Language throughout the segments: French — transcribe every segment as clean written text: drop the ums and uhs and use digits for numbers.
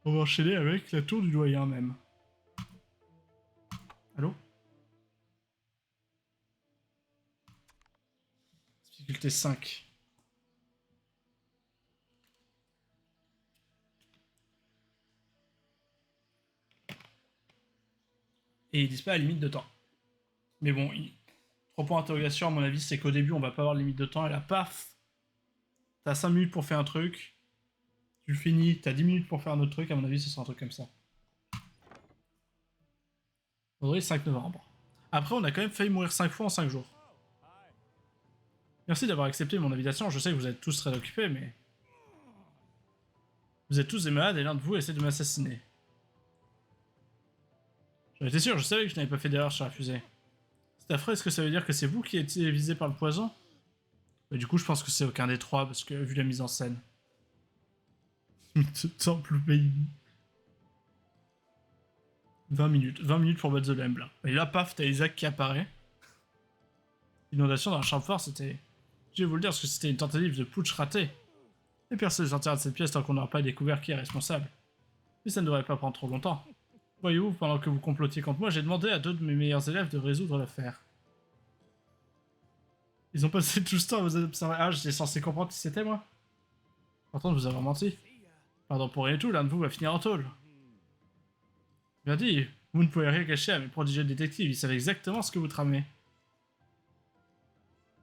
On va enchaîner avec la tour du doyen même. Allô? Difficulté 5. Et ils disent pas la limite de temps. Mais bon, 3 points d'interrogation, à mon avis, c'est qu'au début, on va pas avoir de limite de temps, et là, paf! T'as 5 minutes pour faire un truc, tu le finis, t'as 10 minutes pour faire un autre truc, à mon avis, ce sera un truc comme ça. Vendredi 5 novembre. Après, on a quand même failli mourir 5 fois en 5 jours. Merci d'avoir accepté mon invitation, je sais que vous êtes tous très occupés, mais... Vous êtes tous des malades et l'un de vous essaie de m'assassiner. J'en étais sûr, je savais que je n'avais pas fait d'erreur sur la fusée. C'est affreux, est-ce que ça veut dire que c'est vous qui étiez visé par le poison? Mais du coup, je pense que c'est aucun des trois, parce que vu la mise en scène. Ce temple baby. 20 minutes. 20 minutes pour battre The Lamb, là. Et là, paf, t'as Isaac qui apparaît. L'inondation dans la chambre forte, c'était... Je vais vous le dire, parce que c'était une tentative de putsch ratée. Et personne ne sortira de cette pièce tant qu'on n'aura pas découvert qui est responsable. Mais ça ne devrait pas prendre trop longtemps. Voyez-vous, pendant que vous complotiez contre moi, j'ai demandé à 2 de mes meilleurs élèves de résoudre l'affaire. Ils ont passé tout ce temps à vous observer. Ah, j'étais censé comprendre qui c'était, moi? Pourtant, vous avez menti. Pardon pour rien et tout, l'un de vous va finir en tôle. Bien dit, vous ne pouvez rien cacher à mes prodigieux détectives, ils savent exactement ce que vous tramez.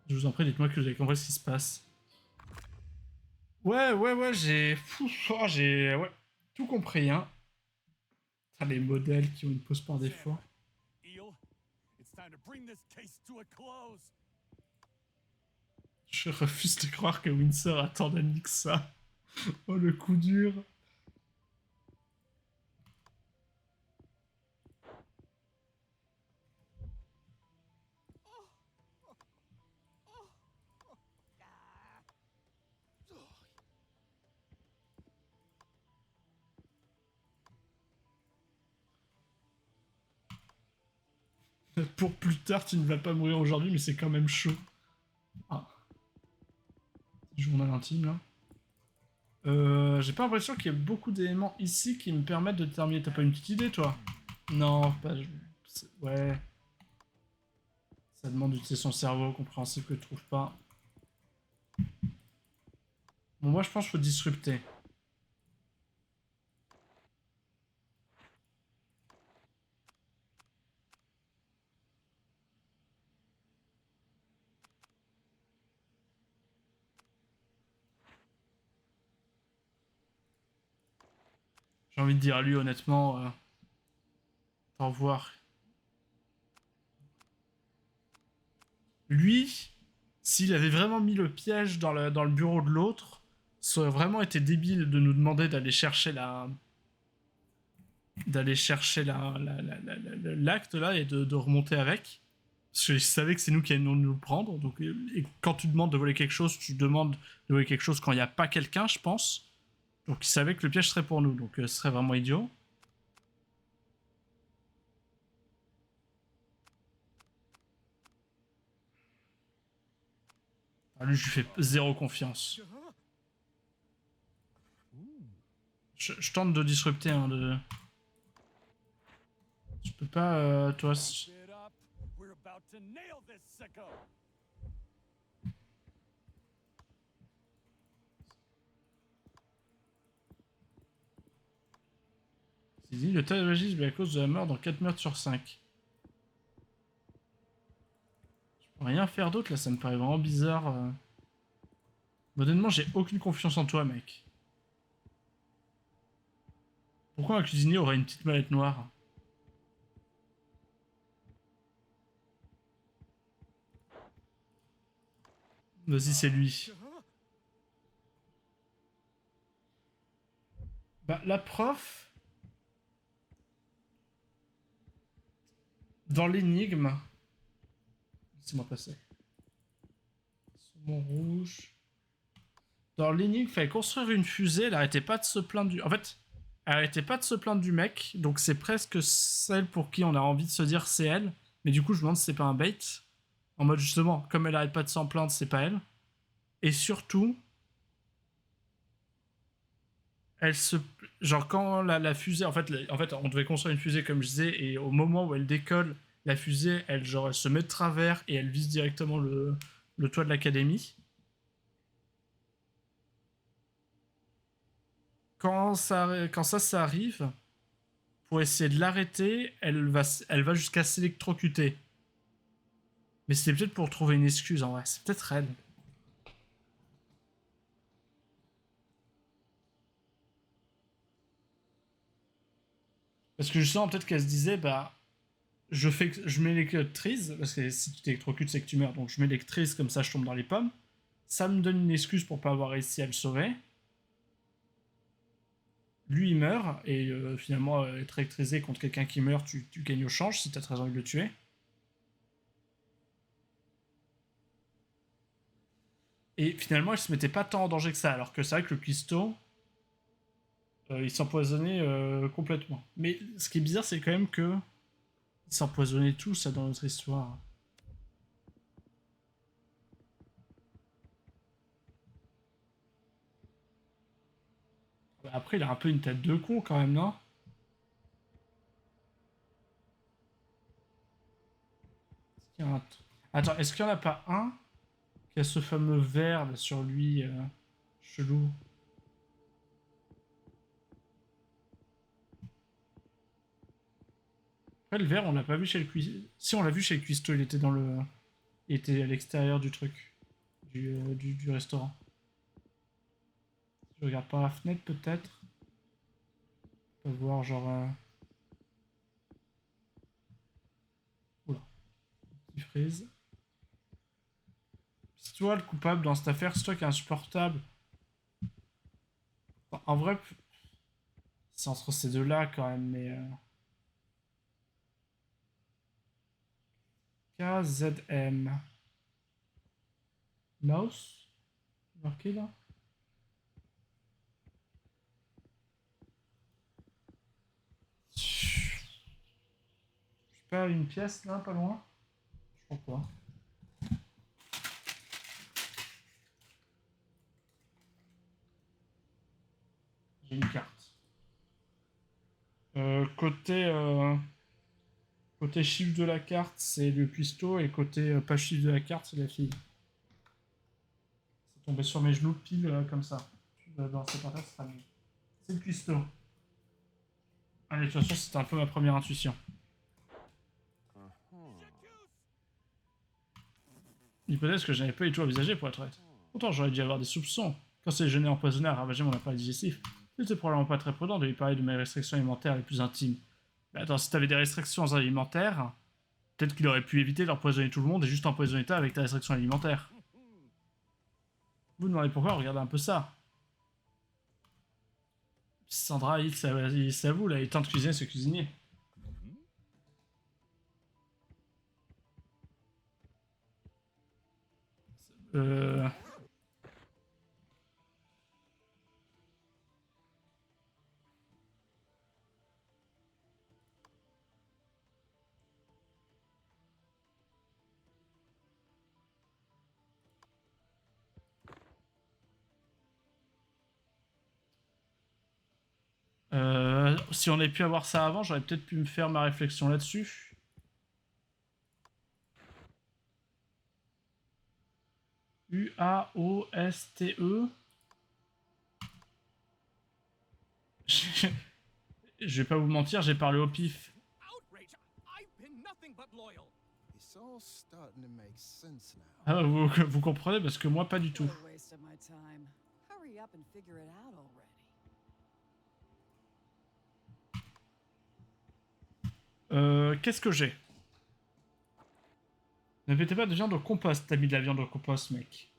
Je vous en prie, dites-moi que vous avez compris ce qui se passe. Ouais, j'ai... j'ai... Ouais, tout compris, hein. Ah, les modèles qui ont une pose par défaut. Je refuse de croire que Windsor a tant d'amis que ça. Oh, le coup dur. Pour plus tard, tu ne vas pas mourir aujourd'hui, mais c'est quand même chaud. Ah. Journal intime, là. J'ai pas l'impression qu'il y ait beaucoup d'éléments ici qui me permettent de terminer. T'as pas une petite idée, toi? Non, pas... Ouais. Ça demande d'utiliser son cerveau, compréhensible que je trouve pas. Bon, moi, je pense qu'il faut disrupter. J'ai envie de dire à lui, honnêtement, au revoir. Lui, s'il avait vraiment mis le piège dans le bureau de l'autre, ça aurait vraiment été débile de nous demander d'aller chercher l'acte là et de remonter avec. Parce que je savais que c'est nous qui allions nous le prendre. Donc, et quand tu demandes de voler quelque chose, tu demandes de voler quelque chose quand il n'y a pas quelqu'un, je pense. Donc il savait que le piège serait pour nous. Donc ce serait vraiment idiot. Ah, lui, je lui fais zéro confiance. Je tente de disrupter, hein, de... Je peux pas, toi... C'est dit, le tabagisme est à cause de la mort dans 4 meurtres sur 5. Je peux rien faire d'autre, là, ça me paraît vraiment bizarre. Honnêtement, j'ai aucune confiance en toi, mec. Pourquoi un cuisinier aurait une petite mallette noire? Vas-y, c'est lui. Bah, la prof... Dans l'énigme... Laissez-moi passer. Saumon rouge... Dans l'énigme, il fallait construire une fusée, elle arrêtait pas de se plaindre du... En fait, elle arrêtait pas de se plaindre du mec, donc c'est presque celle pour qui on a envie de se dire c'est elle. Mais du coup, je me demande si c'est pas un bait. En mode, justement, comme elle arrête pas de s'en plaindre, c'est pas elle. Et surtout, elle se... Genre quand la fusée... En fait, on devait construire une fusée comme je disais, et au moment où elle décolle, la fusée, elle se met de travers et elle vise directement le toit de l'académie. Quand ça arrive, pour essayer de l'arrêter, elle va jusqu'à s'électrocuter. Mais c'était peut-être pour trouver une excuse en vrai, c'est peut-être elle. Parce que justement, peut-être qu'elle se disait, bah, je m'électrise, parce que si tu t'électrocutes, c'est que tu meurs, donc je m'électrise, comme ça je tombe dans les pommes. Ça me donne une excuse pour pas avoir réussi à le sauver. Lui, il meurt, et finalement, être électrisé contre quelqu'un qui meurt, tu gagnes au change si t'as très envie de le tuer. Et finalement, il se mettait pas tant en danger que ça, alors que c'est vrai que le cuistot, il s'empoisonnait complètement. Mais ce qui est bizarre, c'est quand même que ils s'empoisonnaient tous ça, dans notre histoire. Après, il a un peu une tête de con quand même, non? Attends, est-ce qu'il y en a pas un qui a ce fameux verre là, sur lui, chelou? Après, le verre, on l'a pas vu chez le cuistot. Si, on l'a vu chez le cuistot, il était dans le. Il était à l'extérieur du truc, du restaurant. Je regarde par la fenêtre, peut-être. On peut voir, genre. Oula, petit freeze. C'est toi le coupable dans cette affaire, c'est toi qui est insupportable. Enfin, en vrai, c'est entre ces deux-là quand même, mais. KZM. Mouse? Marqué là? Je sais pas, une pièce là, pas loin? Je crois pas. J'ai une carte. Côté chiffre de la carte, c'est le cuistot, et côté pas chiffre de la carte, c'est la fille. C'est tombé sur mes genoux pile comme ça. Dans cette affaire, c'est pas mieux. C'est le cuistot. Allez, de toute façon, c'était un peu ma première intuition. L'hypothèse que je n'avais pas du tout envisagée pour être honnête. Pourtant, j'aurais dû avoir des soupçons. Quand ce déjeuner empoisonné a ravagé mon appareil digestif, c'était probablement pas très prudent de lui parler de mes restrictions alimentaires les plus intimes. Mais attends, si t'avais des restrictions alimentaires, peut-être qu'il aurait pu éviter d'empoisonner tout le monde et juste empoisonner toi avec ta restriction alimentaire. Vous demandez pourquoi, regardez un peu ça. Sandra, il s'avoue, là, il tente de cuisiner ce cuisinier. Euh... Si on avait pu avoir ça avant, j'aurais peut-être pu me faire ma réflexion là-dessus. Uaoste. Je vais pas vous mentir, j'ai parlé au pif. Ah, vous comprenez parce que moi pas du tout. Qu'est-ce que j'ai? Ne mettez pas de viande au compost. T'as mis de la viande au compost, mec.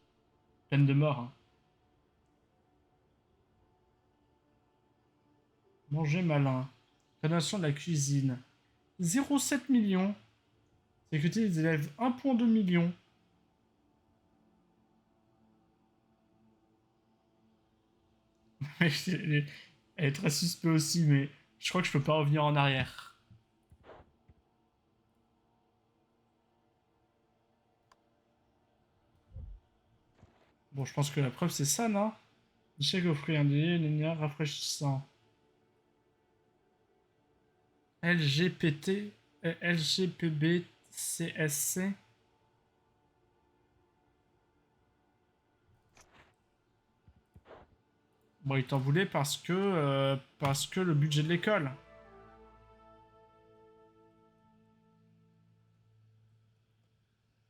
Peine de mort. Hein. Manger malin. Rénovation de la cuisine. 0,7 millions. Sécurité des élèves. 1,2 million. Elle est très suspect aussi, mais je crois que je peux pas revenir en arrière. Bon, je pense que la preuve c'est ça, non? Chèque aux fruits indés, linéaire rafraîchissant. LGBT, LGPBCSC. Bon, il t'en voulait parce que le budget de l'école.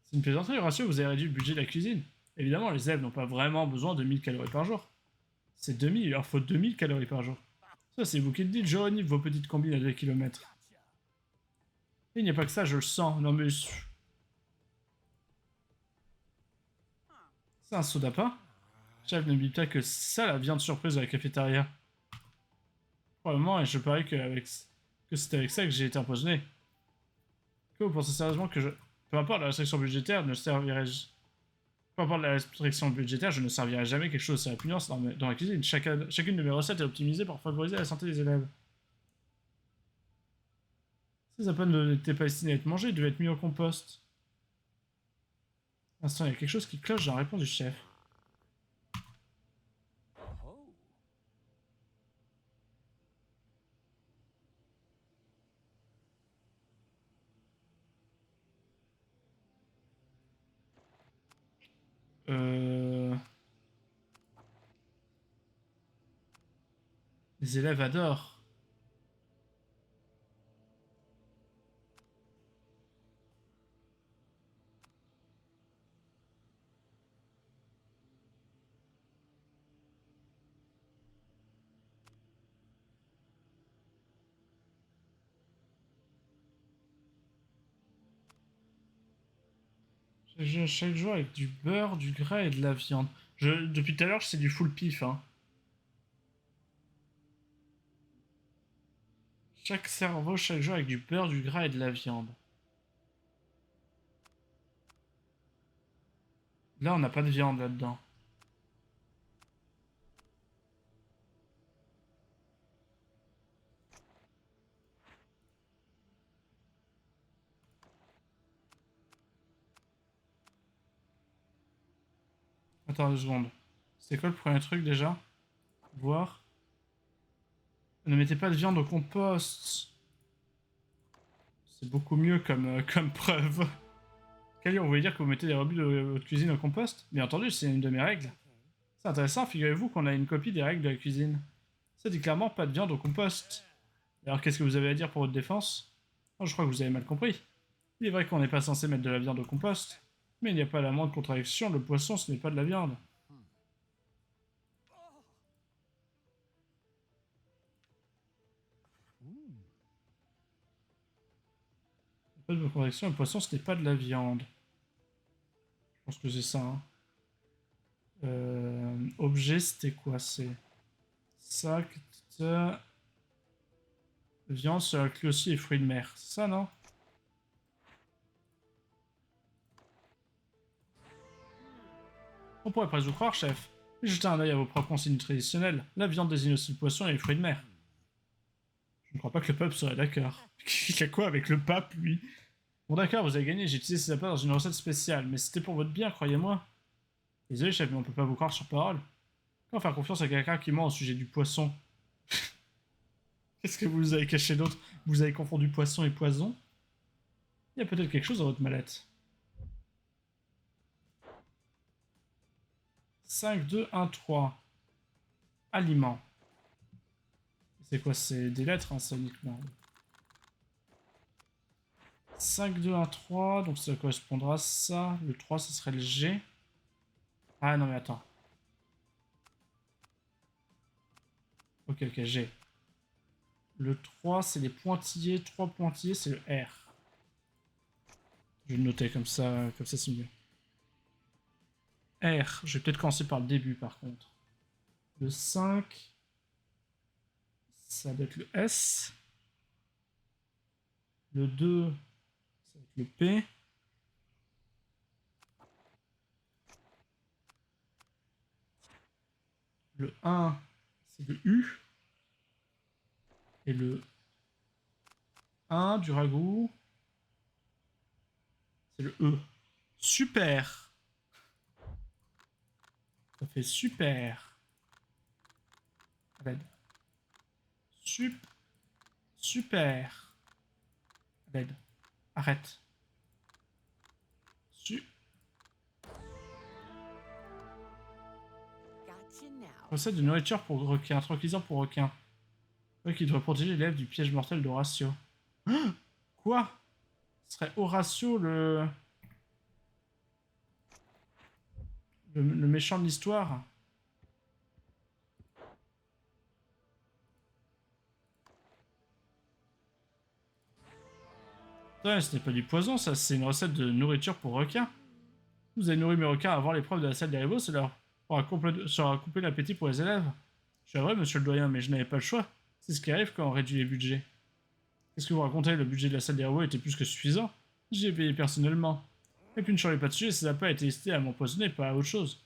C'est une plaisanterie, ratio, vous avez réduit le budget de la cuisine. Évidemment, les élèves n'ont pas vraiment besoin de 1000 calories par jour. C'est 2000, il leur faut 2000 calories par jour. Ça, c'est vous qui le dites, Johnny, vos petites combines à 2 km. Il n'y a pas que ça, je le sens. Non mais... C'est un soda pas. Chef, n'oublie pas que c'est ça la viande surprise de la cafétéria. Probablement, et je parie que c'est avec ça que j'ai été empoisonné. Que vous pensez sérieusement que je... Peu importe la restriction budgétaire, ne servirai... Peu importe la restriction budgétaire, je ne servirai jamais quelque chose de répugnant dans la cuisine. Chacune de mes recettes est optimisée pour favoriser la santé des élèves. Ces appels n'étaient pas destinés à être mangés, ils devaient être mis au compost. Instant, il y a quelque chose qui cloche dans la réponse du chef. Les élèves adorent. Chaque jour avec du beurre, du gras et de la viande. Depuis tout à l'heure, c'est du full pif. Hein. Chaque cerveau, chaque jour avec du beurre, du gras et de la viande. Là, on n'a pas de viande là-dedans. Attends 2 secondes. C'était quoi le premier truc déjà? Voir. Ne mettez pas de viande au compost. C'est beaucoup mieux comme preuve. Kali, on voulait dire que vous mettez des rebuts de votre cuisine au compost? Bien entendu, c'est une de mes règles. C'est intéressant, figurez-vous qu'on a une copie des règles de la cuisine. Ça dit clairement pas de viande au compost. Alors qu'est-ce que vous avez à dire pour votre défense? Oh, je crois que vous avez mal compris. Il est vrai qu'on n'est pas censé mettre de la viande au compost, mais il n'y a pas la moindre contradiction, le poisson ce n'est pas de la viande. Pas de contradiction, le poisson ce n'est pas de la viande. Je pense que c'est ça. Hein. Objet c'était quoi? C'est sac de viande, ça inclut aussi les fruits de mer. C'est ça non? On pourrait presque vous croire, chef. Jetez un œil à vos propres consignes traditionnelles. La viande désigne aussi le poisson et les fruits de mer. Je ne crois pas que le pape serait d'accord. Il a quoi avec le pape, lui? Bon d'accord, vous avez gagné, j'ai utilisé ces appâts dans une recette spéciale, mais c'était pour votre bien, croyez-moi. Désolé, chef, mais on peut pas vous croire sur parole. Comment faire confiance à quelqu'un qui ment au sujet du poisson? Qu'est-ce que vous nous avez caché d'autre? Vous avez confondu poisson et poison? Il y a peut-être quelque chose dans votre mallette. 5, 2, 1, 3. Aliments. C'est quoi? C'est des lettres, hein, ça uniquement. 5, 2, 1, 3. Donc ça correspondra à ça. Le 3, ce serait le G. Ah non, mais attends. Ok, ok, G. Le 3, c'est les pointillés. 3 pointillés, c'est le R. Je vais le noter comme ça c'est mieux. R. Je vais peut-être commencer par le début, par contre. Le 5, ça doit être le S. Le 2, ça va être le P. Le 1, c'est le U. Et le 1 du ragoût, c'est le E. Super! Ça fait super! À l'aide. Super. À l'aide. Arrête. Recette de nourriture pour requin. Tranquillisant pour requin. Oui, qui doit protéger l'élève du piège mortel d'Horatio. Quoi? Ce serait Horatio le méchant de l'histoire? Ouais, ce n'est pas du poison, ça, c'est une recette de nourriture pour requins. Vous avez nourri mes requins avant l'épreuve de la salle des rivaux, cela aura coupé l'appétit pour les élèves. Je suis vrai, monsieur le doyen, mais je n'avais pas le choix. C'est ce qui arrive quand on réduit les budgets. Qu'est-ce que vous racontez? Le budget de la salle des rivaux était plus que suffisant. J'y ai payé personnellement. Et puis ne changez pas de sujet, ces appâts étaient destinés à m'empoisonner, pas à autre chose.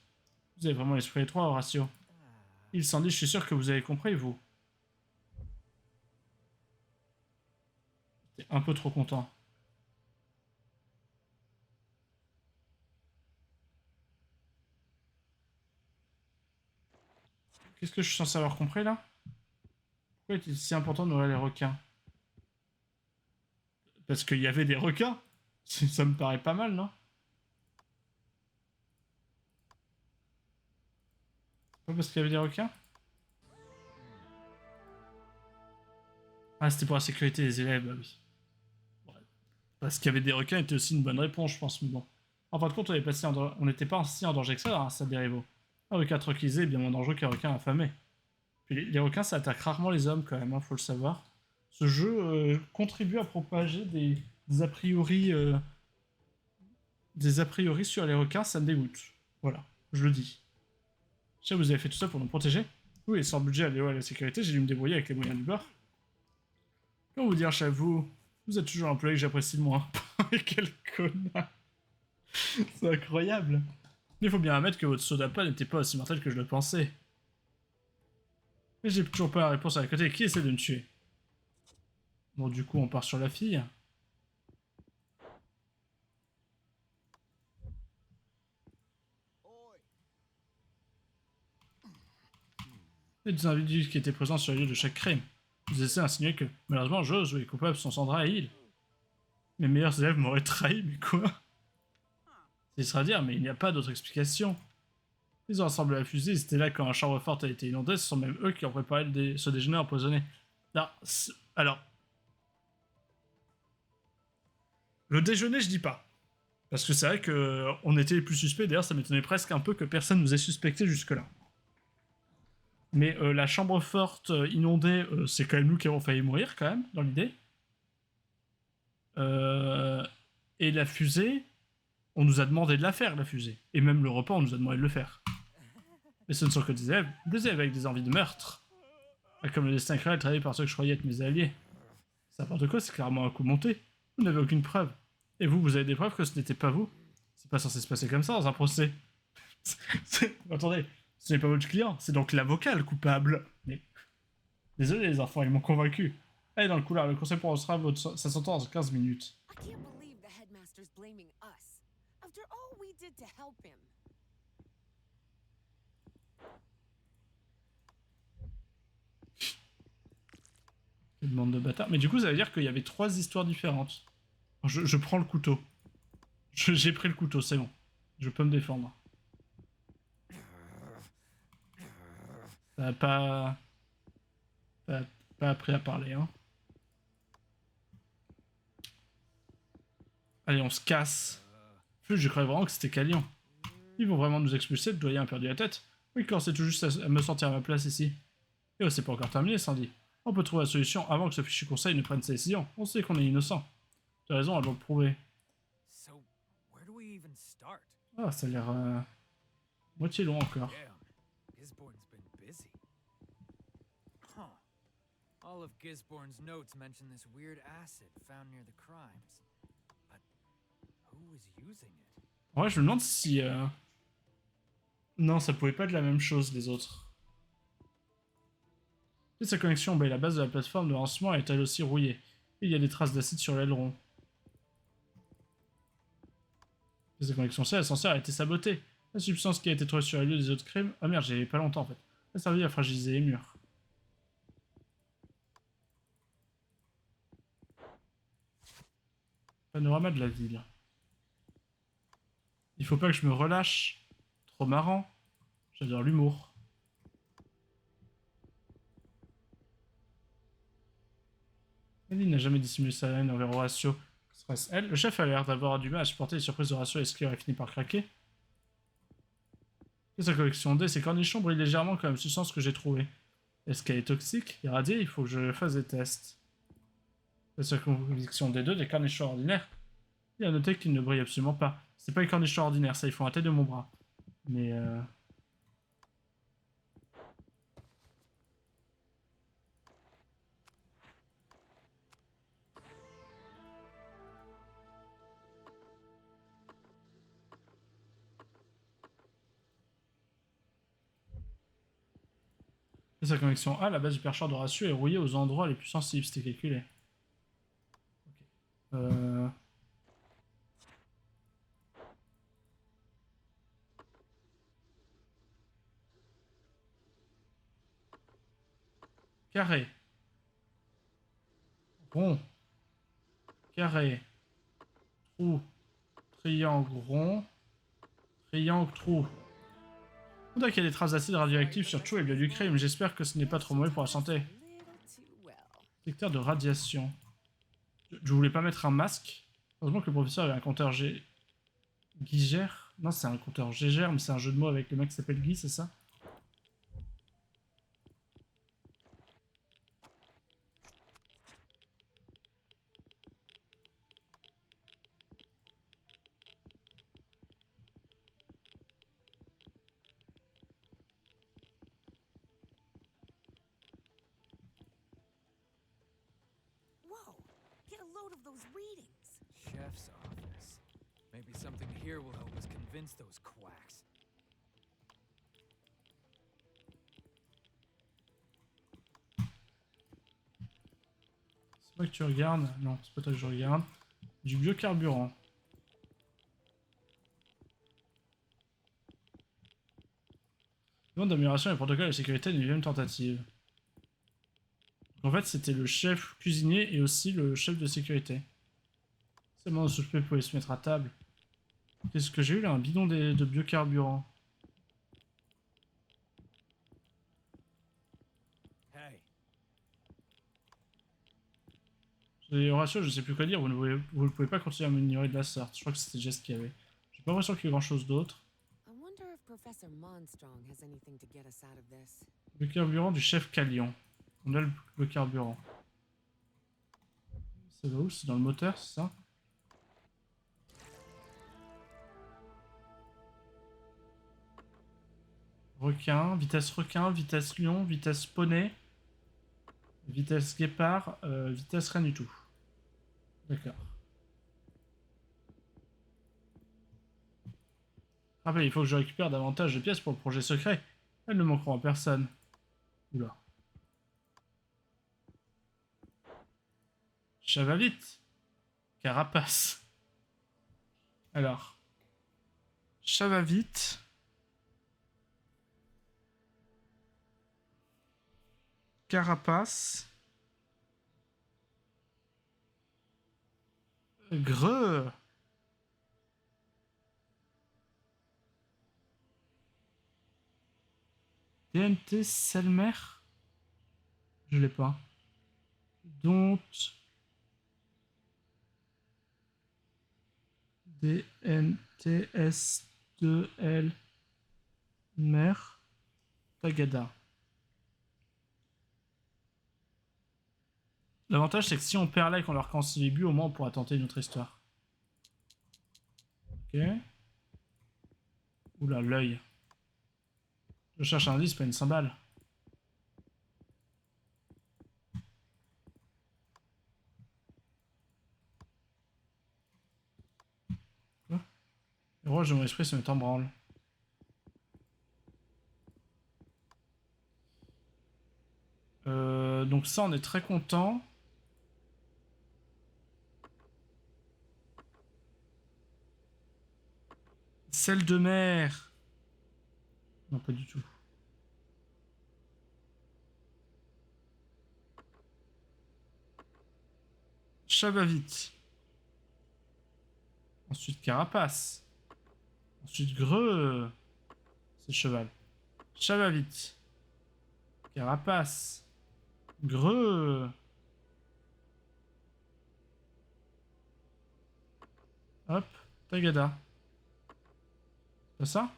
Vous avez vraiment l'esprit étroit, Horatio. Il s'en dit, je suis sûr que vous avez compris, vous. T'es un peu trop content. Qu'est-ce que je suis censé avoir compris, là? Pourquoi est-il si important de nourrir les requins? Parce qu'il y avait des requins? Ça me paraît pas mal, non? Pas parce qu'il y avait des requins? Ah, c'était pour la sécurité des élèves, bah oui. Ouais. Parce qu'il y avait des requins était aussi une bonne réponse, je pense, mais bon. En fin de compte, on n'était pas si en danger que ça, hein, ça des rivaux. Un requin tranquillisé est bien moins dangereux qu'un requin affamé. Puis les requins, ça attaque rarement les hommes, quand même, hein, faut le savoir. Ce jeu contribue à propager des a priori... des a priori sur les requins, ça me dégoûte. Voilà, je le dis. Je sais, vous avez fait tout ça pour nous protéger? Oui, et sans budget à la sécurité, j'ai dû me débrouiller avec les moyens du bord. Comment vous dire, chef, vous êtes toujours un employé que j'apprécie le moins. Quel connard. C'est incroyable. Mais il faut bien admettre que votre soda n'était pas aussi mortel que je le pensais. Mais j'ai toujours pas la réponse à la côté. Qui essaie de me tuer? Bon, du coup, on part sur la fille. Les deux individus qui étaient présents sur le lieu de chaque crime. Vous essayez d'insinuer que, malheureusement, Jose ou les coupables sont Sandra et Hill. Mes meilleurs élèves m'auraient trahi, mais quoi? C'est sera dire, mais il n'y a pas d'autre explication. Ils ont assemblé la fusée, ils étaient là quand la chambre forte a été inondée, ce sont même eux qui ont préparé ce déjeuner empoisonné. Alors, le déjeuner, je dis pas. Parce que c'est vrai qu'on était les plus suspects, d'ailleurs ça m'étonnait presque un peu que personne nous ait suspecté jusque-là. Mais la chambre forte inondée, c'est quand même nous qui avons failli mourir, quand même, dans l'idée. Et la fusée, on nous a demandé de la faire, la fusée. Et même le repas, on nous a demandé de le faire. Mais ce ne sont que des élèves avec des envies de meurtre. Comme le destin cruel travaillé par ceux que je croyais être mes alliés. C'est n'importe quoi, c'est clairement un coup monté. Vous n'avez aucune preuve. Et vous avez des preuves que ce n'était pas vous? C'est pas censé se passer comme ça dans un procès. Attendez, ce n'est pas votre client, c'est donc l'avocat le coupable. Mais... Désolé les enfants, ils m'ont convaincu. Allez dans le couloir, le conseil prononcera sa sentence en 15 minutes. Une bande de bâtards. Mais du coup, ça veut dire qu'il y avait 3 histoires différentes. Je prends le couteau. J'ai pris le couteau, c'est bon. Je peux me défendre. T'as pas appris à parler, hein. Allez, on se casse. Je croyais vraiment que c'était Calion. Ils vont vraiment nous expulser, le doyen a perdu la tête. Oui, quand c'est tout juste à me sentir à ma place ici. Et oh, c'est pas encore terminé, Sandy. On peut trouver la solution avant que ce fichu conseil ne prenne sa décision. On sait qu'on est innocent. Tu as raison, elle doit le prouver. Ah, ça a l'air... moitié long encore. All of Gisborne's notes mention this weird acid found near the crimes. But who was using it? Ouais, je me demande si... Non, ça pouvait pas être la même chose, les autres. Et sa connexion, bah, la base de la plateforme de lancement est elle aussi rouillée. Et il y a des traces d'acide sur l'aileron. Et sa connexion C, l'ascenseur a été saboté. La substance qui a été trouvée sur le lieu des autres crimes... Ah merde, j'y avais pas longtemps en fait. Elle a servi à fragiliser les murs. Panorama de la ville. Il faut pas que je me relâche. Trop marrant. J'adore l'humour. Ellie n'a jamais dissimulé sa haine envers Horatio. Serait-ce elle? Le chef a l'air d'avoir du mal à supporter les surprises d'Horatio. Est-ce qu'il aurait fini par craquer? Sa collection D, ces cornichons brillent légèrement comme une substance que j'ai trouvée. Est-ce qu'elle est toxique? Irradiée? Il faut que je fasse des tests. La circonviction des deux, des cornichons ordinaires. Il a noté qu'ils ne brillent absolument pas. C'est pas les cornichons ordinaires, ça, ils font la tête de mon bras. Mais sa connexion A, la base du perchoir d'Horatio est rouillée aux endroits les plus sensibles, c'était calculé. Ok. Carré. Rond. Carré. Trou. Triangle rond. Triangle trou. On dirait qu'il y a des traces d'acide radioactif sur Cho et le lieu du crime. J'espère que ce n'est pas trop mauvais pour la santé. Secteur de radiation. Je voulais pas mettre un masque. Heureusement que le professeur avait un compteur G. Guigère? Non, c'est un compteur Gégère, mais c'est un jeu de mots avec le mec qui s'appelle Guy, c'est ça? Whoa, get a load of those readings. Chef's office. Maybe something here will help us convince those quacks. C'est toi que tu regardes? Non, c'est pas toi que je regarde. Du biocarburant. Demande d'amélioration des protocoles de sécurité d'une 9ème tentative. En fait, c'était le chef cuisinier et aussi le chef de sécurité. Seulement le suspect pouvait se mettre à table. Qu'est-ce que j'ai eu là? Un bidon de biocarburant. Hey, Horatio, je sais plus quoi dire, vous ne pouvez pas continuer à m'ignorer de la sorte. Je crois que c'était déjà ce qu'il y avait. J'ai pas l'impression qu'il y ait grand chose d'autre. I wonder if Professor Monstrong has anything to get us out of this. Le carburant du chef Calion. On a le carburant. Ça va où? C'est dans le moteur, c'est ça? Requin, vitesse lion, vitesse poney, vitesse guépard, vitesse rien du tout. D'accord. Rappelez, il faut que je récupère davantage de pièces pour le projet secret. Elles ne manqueront à personne. Oula. Ça va vite. Carapace. Alors. Ça va vite. Carapace. Greux. DNT Selmer. Je l'ai pas. Don't. DNTS2L. Mer. Tagada. L'avantage, c'est que si on perd là et qu'on leur concilie but, au moins on pourra tenter une autre histoire. Ok. Oula, l'œil. Je cherche un indice, pas une cymbale. Quoi? Les rouages de mon esprit se mettent en branle. Donc ça, on est très content. Sel de mer. Non, pas du tout. Ça va vite. Ensuite, carapace. Ensuite, greu. C'est cheval. Chavavite. Carapace. Greu. Hop. Tagada. C'est ça?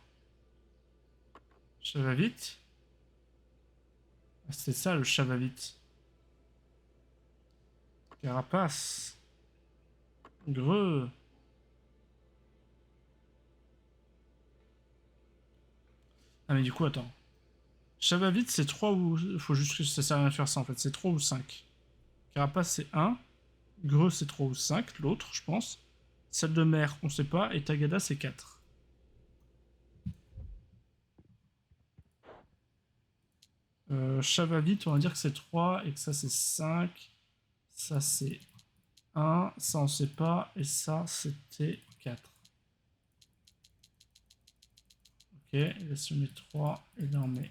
Chavavite. Ah, c'est ça le chavavite. Carapace. Greu. Ah mais du coup attends. Chavavite c'est 3 ou... Faut juste que ça sert à rien de faire ça en fait. C'est 3 ou 5. Carapace c'est 1. Greu c'est 3 ou 5. L'autre je pense. Celle de mer on sait pas. Et Tagada c'est 4. Chavavite on va dire que c'est 3 et que ça c'est 5. Ça c'est 1. Ça on sait pas. Et ça c'était 4. Ok, et là si on met 3, et là on met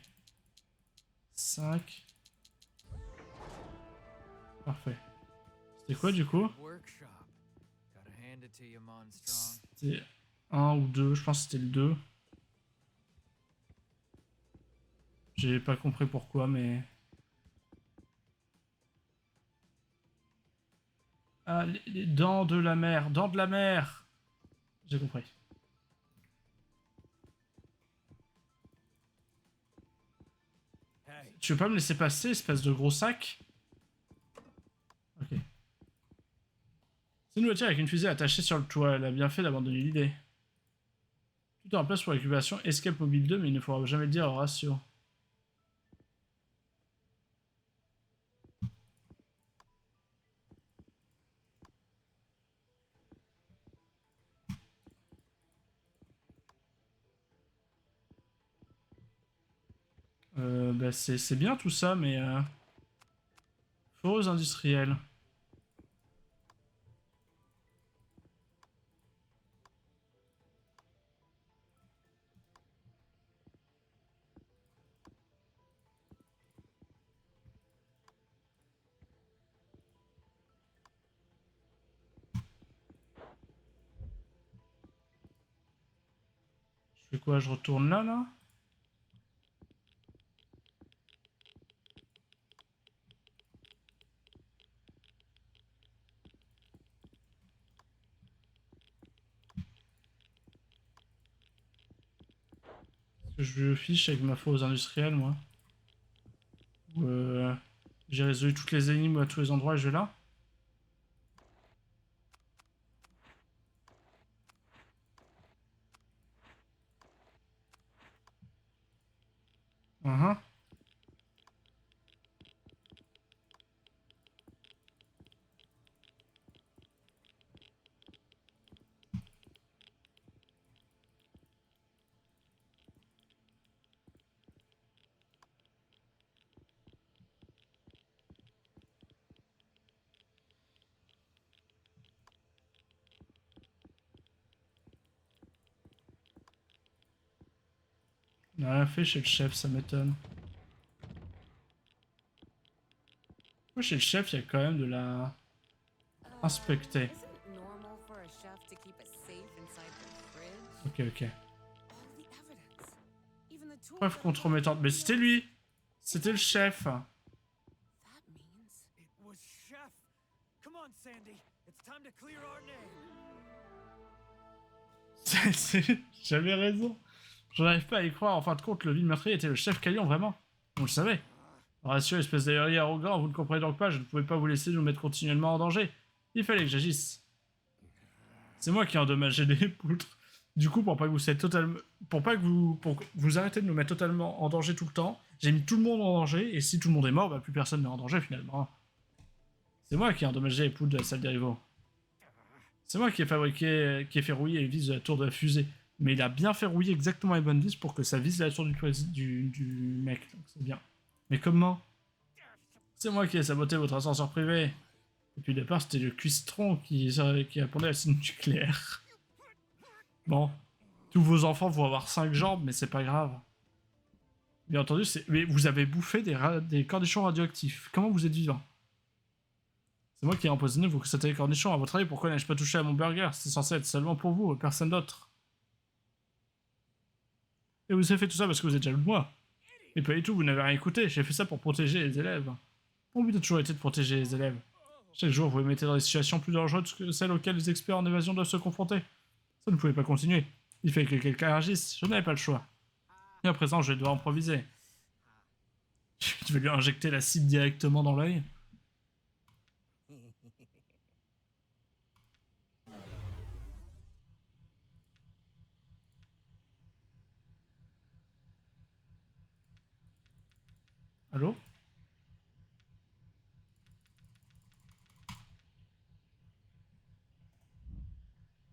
5. Parfait. C'était quoi du coup? Workshop. Gotta hand it to you, Monstrong. C'était 1 ou 2, je pense que c'était le 2. J'ai pas compris pourquoi, mais... Ah, les dents de la mer, dents de la mer. J'ai compris. Hey, Tu veux pas me laisser passer, espèce de gros sac? Ok. C'est une voiture avec une fusée attachée sur le toit. Elle a bien fait d'abandonner l'idée. Tout est en place pour récupération Escape Mobile 2, mais il ne faudra jamais le dire au ratio. Bah c'est bien tout ça, mais... Foreuse industrielle. Je fais quoi? Je retourne là, là? Est-ce que je fiche avec ma foreuse industrielle, moi? Ou j'ai résolu toutes les énigmes à tous les endroits et je vais là? Uh-huh. On n'a rien fait chez le chef, ça m'étonne. Pourquoi chez le chef, il y a quand même de la... Inspecter. Isn't it normal for a chef to keep a safe inside their fridge? Ok, ok. All the evidence. Even the tools Preuve that compromettante. Mais c'était lui! C'était le chef! that means. it was Chef. Come on, Sandy. It's time to clear our name. J'avais raison. J'en arrive pas à y croire. En fin de compte, le vil meurtrier était le chef Calion, vraiment. On le savait. Ratio, espèce d'ailleurs arrogant, vous ne comprenez donc pas, je ne pouvais pas vous laisser nous mettre continuellement en danger. Il fallait que j'agisse. C'est moi qui ai endommagé les poutres. Du coup, pour pas que vous soyez totalement... Pour que vous arrêtez de nous mettre totalement en danger tout le temps, j'ai mis tout le monde en danger, et si tout le monde est mort, bah plus personne n'est en danger finalement. C'est moi qui ai endommagé les poutres de la salle des rivaux. C'est moi qui ai qui ai fait rouiller les vis de la tour de la fusée. Mais il a bien fait rouiller exactement les bonnes vis pour que ça vise la tour du mec. Donc c'est bien. Mais comment? C'est moi qui ai saboté votre ascenseur privé. Depuis le départ, c'était le cuistron qui répondait à la signe nucléaire. Bon. Tous vos enfants vont avoir 5 jambes, mais c'est pas grave. Bien entendu, mais vous avez bouffé des cornichons radioactifs. Comment vous êtes vivant? C'est moi qui ai empoisonné vos crustacés cornichons. À votre avis, pourquoi n'ai-je pas touché à mon burger? C'est censé être seulement pour vous, personne d'autre. Et vous avez fait tout ça parce que vous êtes jaloux de moi. Et pas du tout, vous n'avez rien écouté. J'ai fait ça pour protéger les élèves. Mon but a toujours été de protéger les élèves. Chaque jour, vous les mettez dans des situations plus dangereuses que celles auxquelles les experts en évasion doivent se confronter. Ça ne pouvait pas continuer. Il fallait que quelqu'un agisse. Je n'avais pas le choix. Et à présent, je vais devoir improviser. Tu vas lui injecter l'acide directement dans l'œil. Allô?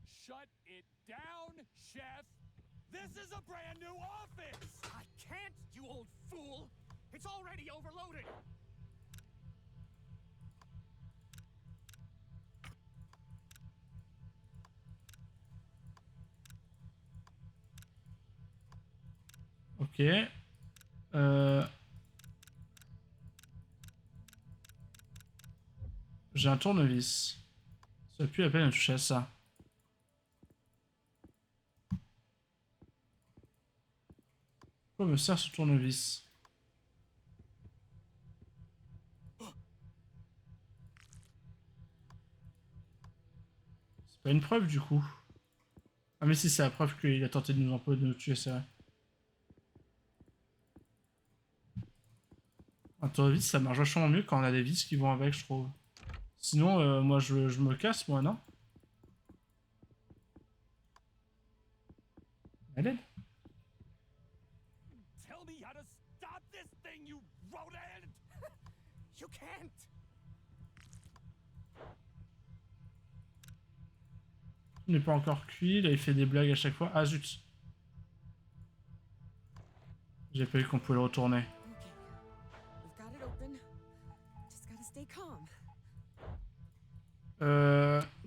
Shut it down, Chef! This is a brand new office! I can't, you old fool! It's already overloaded! Ok. J'ai un tournevis. Ça va plus la peine de toucher à ça. Pourquoi me sert ce tournevis? C'est pas une preuve du coup. Ah mais si, c'est la preuve qu'il a tenté de nous tuer, c'est vrai. Un tournevis, ça marche vachement mieux quand on a des vis qui vont avec, je trouve. Sinon, moi je me casse, moi, non? Elle aide. Tell me how to stop this thing, you rodent! You can't! Il n'est pas encore cuit, là il fait des blagues à chaque fois. Ah zut. J'ai pas vu qu'on pouvait le retourner. Okay. We've got it open. Just gotta stay calm.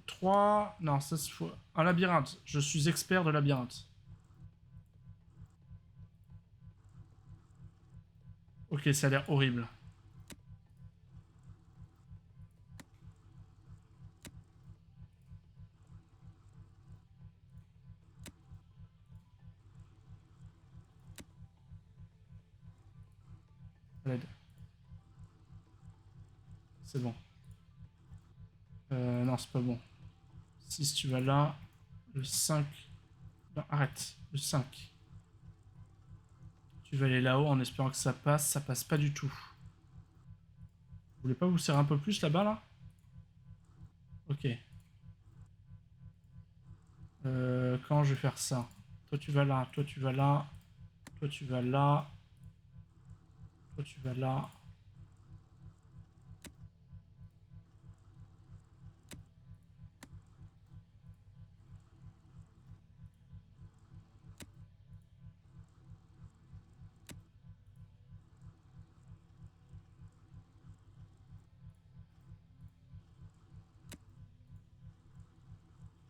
3... Non, ça se faut... Un labyrinthe. Je suis expert de labyrinthe. Ok, ça a l'air horrible. À l'aide. C'est bon. Non, c'est pas bon. 6, tu vas là. Le 5... Non, arrête. Le 5. Tu vas aller là-haut en espérant que ça passe. Ça passe pas du tout. Vous voulez pas vous serrer un peu plus là-bas, là? Ok. Quand je vais faire ça? Toi, tu vas là. Toi, tu vas là. Toi, tu vas là. Toi, tu vas là.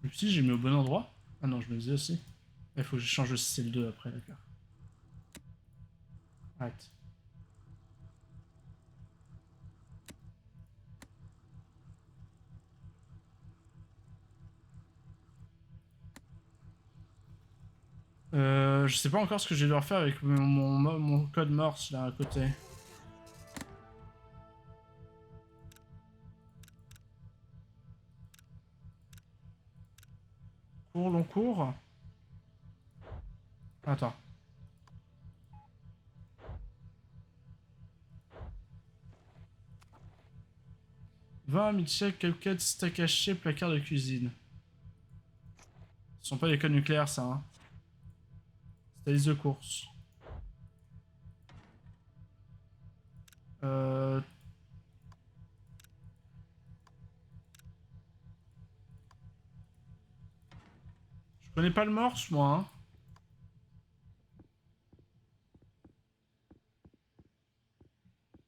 Le petit, j'ai mis au bon endroit. Ah non, je me disais aussi. Il faut que je change le CL2 après, d'accord. Arrête. Je sais pas encore ce que je vais devoir faire avec mon code Morse là à côté. Cours, long cours. Attends. 20, milkshake, cupcake, steak haché, placard de cuisine. Ce sont pas des codes nucléaires, ça, hein. C'est ta liste de courses. Je connais pas le morse, moi, hein.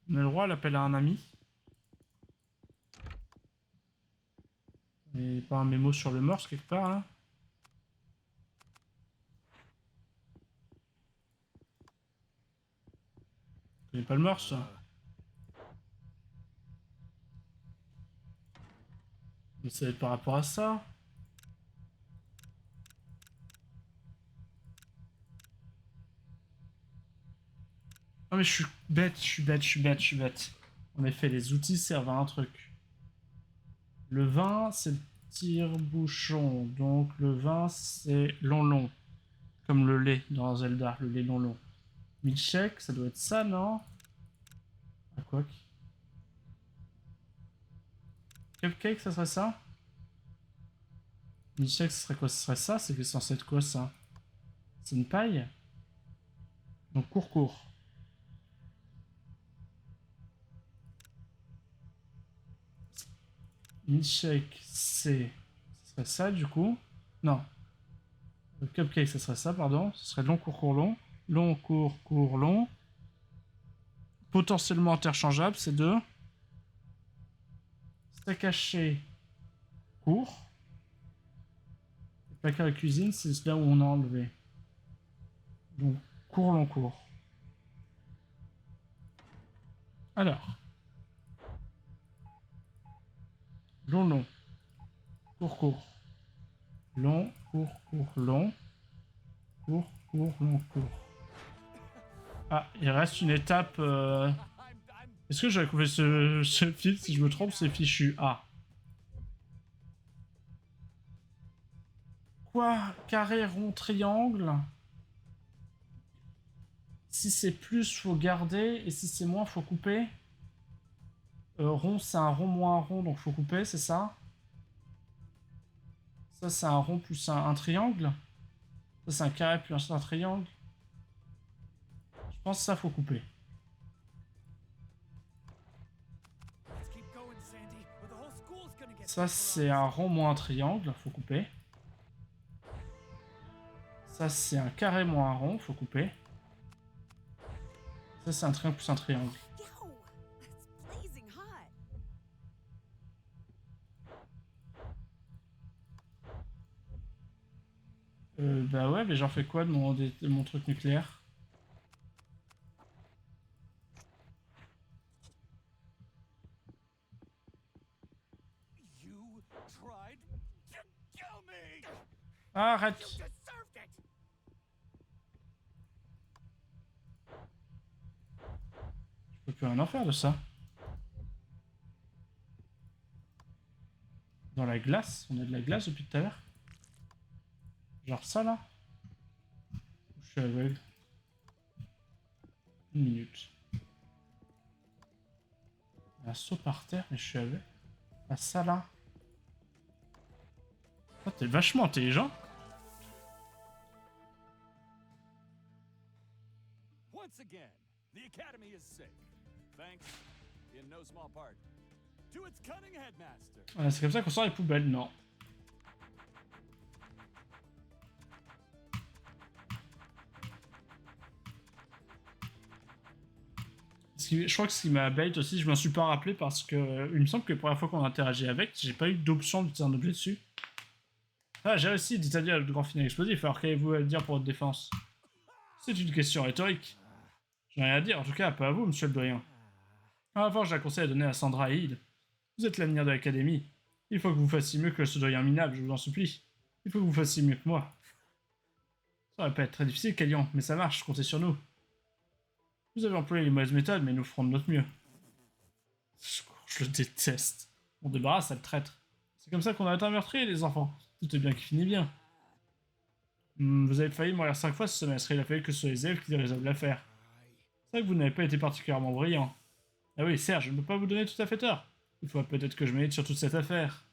Mais le roi l'appelle à un ami. Et pas un mémo sur le morse quelque part, là. Je connais pas le morse, ça. Mais ça va être par rapport à ça. Ah mais je suis bête, je suis bête, je suis bête, je suis bête. En effet, les outils servent à un truc. Le vin, c'est le tire-bouchon. Donc le vin, c'est long. Comme le lait dans Zelda, le lait long. Milkshake, ça doit être ça, non? Ah, quoi que. Cupcake, ça serait ça? Milkshake, ce serait quoi? Ce serait ça? C'est censé être quoi, ça? C'est une paille? Donc court. Milkshake, c'est... Ce serait ça, du coup? Non. Le cupcake, ça serait ça, pardon. Ce serait long, long. Long, court, long. Potentiellement interchangeable, ces deux. Steak haché, court. Le placard de cuisine, c'est là où on a enlevé. Donc, court. Alors. Long. Court. Long, long. Court. Ah, il reste une étape... Est-ce que j'avais coupé ce fil? Si je me trompe, c'est fichu. Ah. Quoi? Carré, rond, triangle? Si c'est plus, faut garder. Et si c'est moins, faut couper. Rond, c'est un rond moins un rond, donc faut couper, c'est ça? Ça, c'est un rond plus un triangle. Ça, c'est un carré plus un triangle. Je pense que ça, faut couper. Ça, c'est un rond moins un triangle, faut couper. Ça, c'est un carré moins un rond, faut couper. Ça, c'est un triangle plus un triangle. Bah ouais, mais j'en fais quoi de mon truc nucléaire? Ah, arrête! Je peux plus rien en faire de ça. Dans la glace? On a de la glace depuis tout à l'heure? Genre ça là? Je suis aveugle. 1 minute. Il y a un saut par terre, mais je suis aveugle. Ah, ça là? Oh, t'es vachement intelligent. Once again, the Academy is sick. Thanks, in no small part, to its cunning headmaster. Ouais, c'est comme ça qu'on sort les poubelles, non? Je crois que ce qui m'a bait aussi, je m'en suis pas rappelé parce que il me semble que la première fois qu'on a interagi avec, j'ai pas eu d'option d'utiliser un objet dessus. Ah, j'ai réussi, dit-à-dire le grand final explosif, alors qu'avez-vous à le dire pour votre défense? C'est une question rhétorique. Je n'ai rien à dire, en tout cas, pas à vous, monsieur le doyen. Avant, je la conseille à donner à Sandra et Hill. Vous êtes l'avenir de l'académie. Il faut que vous fassiez mieux que ce doyen minable, je vous en supplie. Il faut que vous fassiez mieux que moi. Ça va pas être très difficile, Calian, mais ça marche, comptez sur nous. Vous avez employé les mauvaises méthodes, mais nous ferons de notre mieux. Je le déteste. On débarrasse, ça le traître. C'est comme ça qu'on arrête un meurtrier, les enfants. Tout est bien qui finit bien. Vous avez failli mourir 5 fois ce semestre, il a fallu que ce soit les élèves qui résolvent l'affaire. C'est vrai que vous n'avez pas été particulièrement brillant. Ah oui, Serge, je ne peux pas vous donner tout à fait tort. Il faudra peut-être que je m'aide sur toute cette affaire.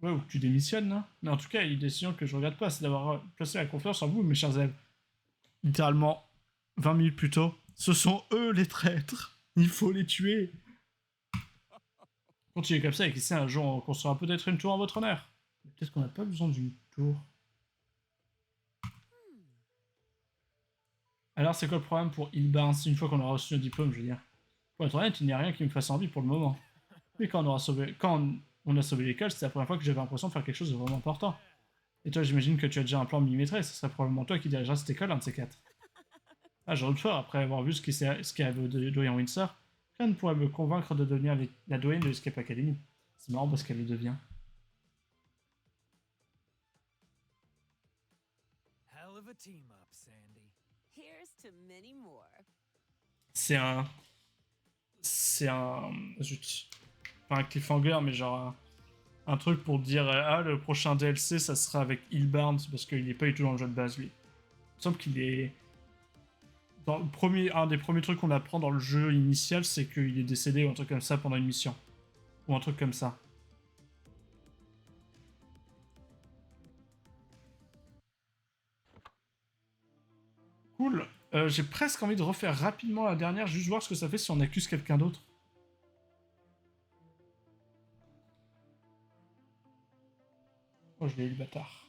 Ouais, ou que tu démissionnes, non? Mais en tout cas, il y a une décision que je regrette pas, c'est d'avoir placé la confiance en vous, mes chers élèves. Littéralement, 20 minutes plus tôt, ce sont eux les traîtres. Il faut les tuer. Continuez comme ça et qui sait, un jour on construira peut-être une tour en votre honneur. Peut-être qu'on n'a pas besoin d'une tour. Alors c'est quoi le problème pour Ilbarn une fois qu'on aura reçu le diplôme, je veux dire? Pour être honnête, il n'y a rien qui me fasse envie pour le moment. Mais quand on a sauvé l'école, c'était la première fois que j'avais l'impression de faire quelque chose de vraiment important. Et toi, j'imagine que tu as déjà un plan millimétré, ce serait probablement toi qui dirigeras cette école, un de ces quatre. Ah, j'en doute fort, après avoir vu ce qu'il y avait au doyen Windsor, rien ne pourrait me convaincre de devenir la doyenne de l'Escape Academy. C'est marrant parce qu'elle le devient. Hell of a team up, Sandy. Here's to many more. C'est un... Zut. Pas un cliffhanger, mais genre un truc pour dire ah, le prochain DLC, ça sera avec Hillbarn, parce qu'il est pas du tout dans le jeu de base, lui. Il me semble qu'il est... Dans le premier... Un des premiers trucs qu'on apprend dans le jeu initial, c'est qu'il est décédé ou un truc comme ça pendant une mission. Ou un truc comme ça. Cool. J'ai presque envie de refaire rapidement la dernière, juste voir ce que ça fait si on accuse quelqu'un d'autre. Oh, je l'ai eu, le bâtard.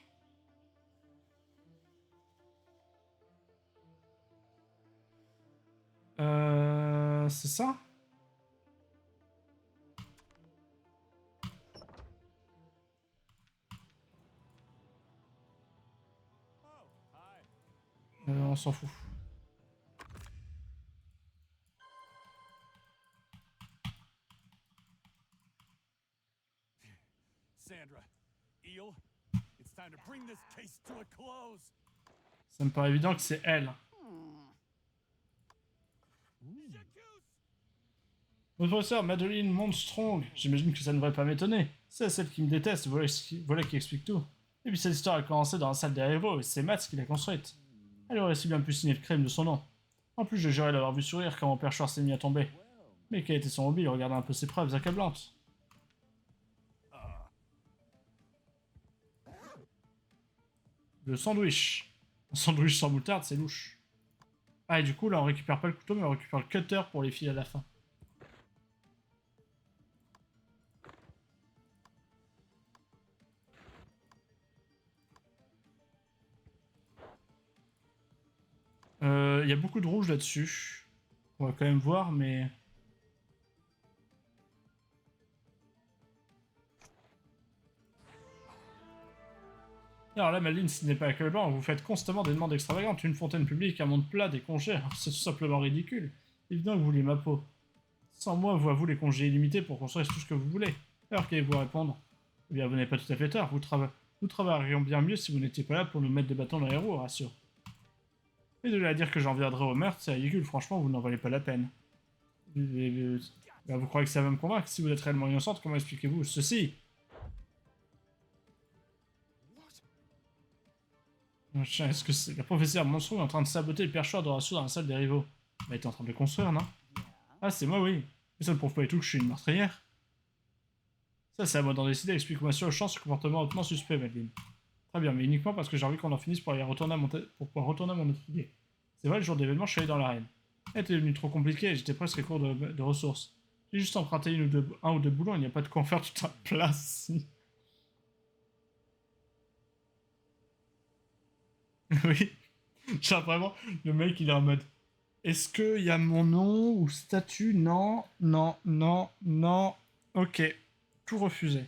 C'est ça? On s'en fout. Sandra, Eel, it's time to bring this case to a close. Ça me paraît évident que c'est elle. Notre professeur Madeline Monstrong, j'imagine que ça ne devrait pas m'étonner. C'est celle qui me déteste, voilà qui explique tout. Et puis cette histoire a commencé dans la salle des héros et c'est Matt qui l'a construite. Elle aurait si bien pu signer le crime de son nom. En plus, je jurais l'avoir vu sourire quand mon perchoir s'est mis à tomber. Mais quel était son hobby? Regarder un peu ses preuves accablantes. Le sandwich. Un sandwich sans moutarde, c'est louche. Ah, et du coup, là, on récupère pas le couteau, mais on récupère le cutter pour les fils à la fin. Il y a beaucoup de rouge là-dessus. On va quand même voir, mais... Alors là, Madeline, ce n'est pas que le banc, vous faites constamment des demandes extravagantes, une fontaine publique, un monde plat, des congés, c'est tout simplement ridicule. Évidemment que vous voulez ma peau. Sans moi, vous à vous les congés illimités pour construire tout ce que vous voulez. Alors qu'allez-vous répondre? Eh bien, vous n'avez pas tout à fait tort, nous travaillerions bien mieux si vous n'étiez pas là pour nous mettre des bâtons dans les roues, rassure. Et de là à dire que j'en viendrai au meurtre, c'est ridicule, franchement, vous n'en valez pas la peine. Vous croyez que ça va me convaincre? Si vous êtes réellement innocente, comment expliquez-vous ceci? Est-ce que c'est la professeure Monstro est en train de saboter le perchoir de Rassure dans la salle des rivaux? Elle était en train de le construire, non? Ah, c'est moi, oui. Mais ça ne prouve pas du tout que je suis une meurtrière. Ça, c'est à moi d'en décider. Explique-moi sur le champ ce comportement hautement suspect, Madeline. Très bien, mais uniquement parce que j'ai envie qu'on en finisse pour pouvoir retourner à mon atelier. C'est vrai, le jour d'événement, je suis allé dans l'arène. Elle était devenue trop compliquée et j'étais presque à court de ressources. J'ai juste emprunté un ou deux boulons, il n'y a pas de quoi en faire toute la place. Oui, genre vraiment, le mec il est en mode est-ce qu'il y a mon nom ou statut? Non, non, non, non. Ok, tout refusé.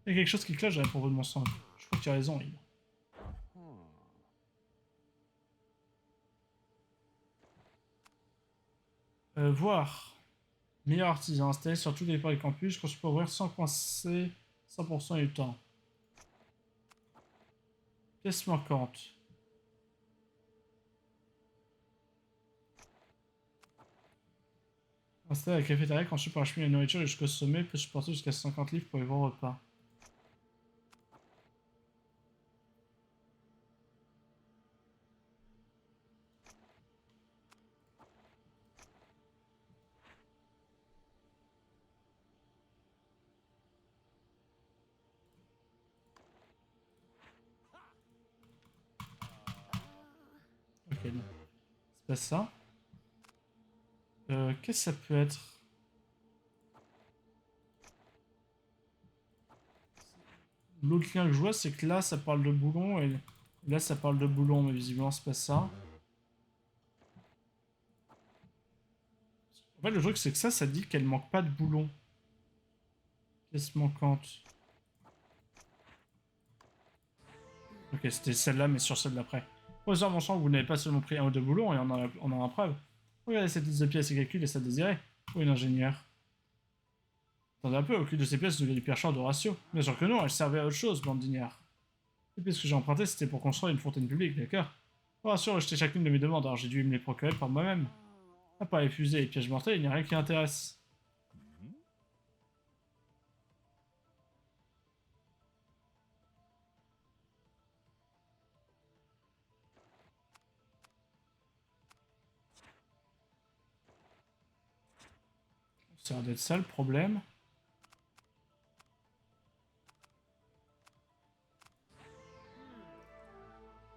Il y a quelque chose qui cloche à propos de mon sang. Je crois que tu as raison, il. Voir. Meilleur artisan installé sur tous les ports du campus, conçu pour ouvrir sans coincer 100% du temps. Pièce manquante. Installé à la cafétéria, conçu pour acheminer la nourriture jusqu'au sommet, peut supporter jusqu'à 50 livres pour les bons repas. Ok, non. C'est pas ça. Qu'est-ce que ça peut être? L'autre lien que je vois, c'est que là, ça parle de boulon et là, ça parle de boulon, mais visiblement, c'est pas ça. En fait, le truc, c'est que ça dit qu'elle manque pas de boulon. Pièce manquante. Ok, c'était celle-là, mais sur celle d'après. Professeur Monchon, vous n'avez pas seulement pris un ou deux boulons, et on en a preuve. Regardez cette liste de pièces et calculs et ça désirait. Oui, l'ingénieur. Attendez un peu, aucune de ces pièces devenait du perchoir d'Horatio. Bien sûr que non, elles servaient à autre chose, bande d'ignards. Les pièces que j'ai empruntées, c'était pour construire une fontaine publique, d'accord? Horatio rejetait chacune de mes demandes, alors j'ai dû me les procurer par moi-même. À part les fusées et les pièges mortels, il n'y a rien qui m'intéresse. Ça a l'air d'être ça le problème.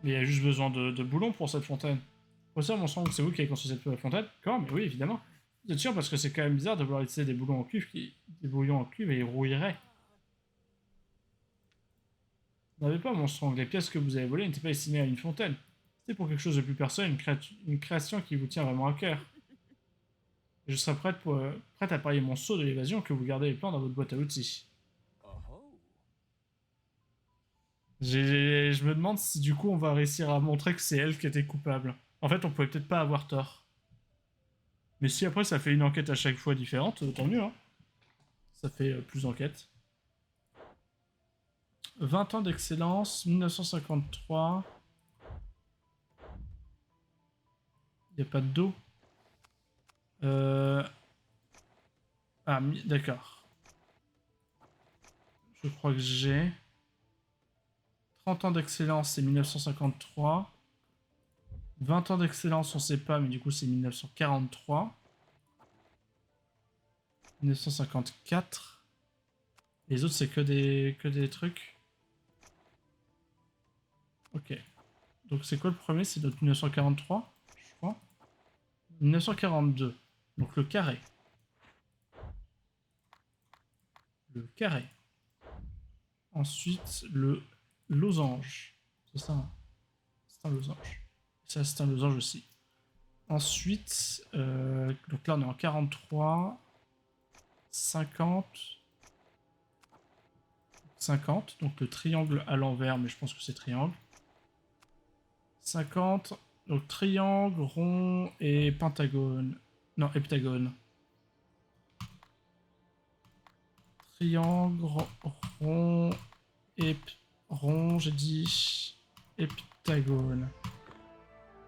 Mais il y a juste besoin de boulons pour cette fontaine. Professeur, mon sang, c'est vous qui avez construit cette fontaine? Comment? Mais oui, évidemment. Vous êtes sûr parce que c'est quand même bizarre de vouloir utiliser des boulons en cuivre des bouillons en cuivre et ils rouilleraient. Vous n'avez pas, mon sang, les pièces que vous avez volées n'étaient pas destinées à une fontaine. C'était pour quelque chose de plus personnel, une création qui vous tient vraiment à cœur. Et je serai prête à parier mon saut de l'évasion que vous gardez les plans dans votre boîte à outils. Je me demande si du coup on va réussir à montrer que c'est elle qui était coupable. En fait, on pouvait peut-être pas avoir tort. Mais si après ça fait une enquête à chaque fois différente, tant mieux, hein. Ça fait plus d'enquêtes. 20 ans d'excellence, 1953. Il n'y a pas d'eau. Ah, d'accord. Je crois que j'ai... 30 ans d'excellence, c'est 1953. 20 ans d'excellence, on sait pas, mais du coup, c'est 1943. 1954. Les autres, c'est que des trucs. Ok. Donc, c'est quoi le premier? C'est notre 1943, je crois. 1942. Donc, le carré. Le carré. Ensuite, le losange. C'est ça, hein? C'est un losange. Ça, c'est un losange aussi. Ensuite, donc là, on est en 43, 50, 50. Donc le triangle à l'envers, mais je pense que c'est triangle. 50. Donc triangle, rond et pentagone. Non, heptagone. Triangle, rond, rond, j'ai dit heptagone.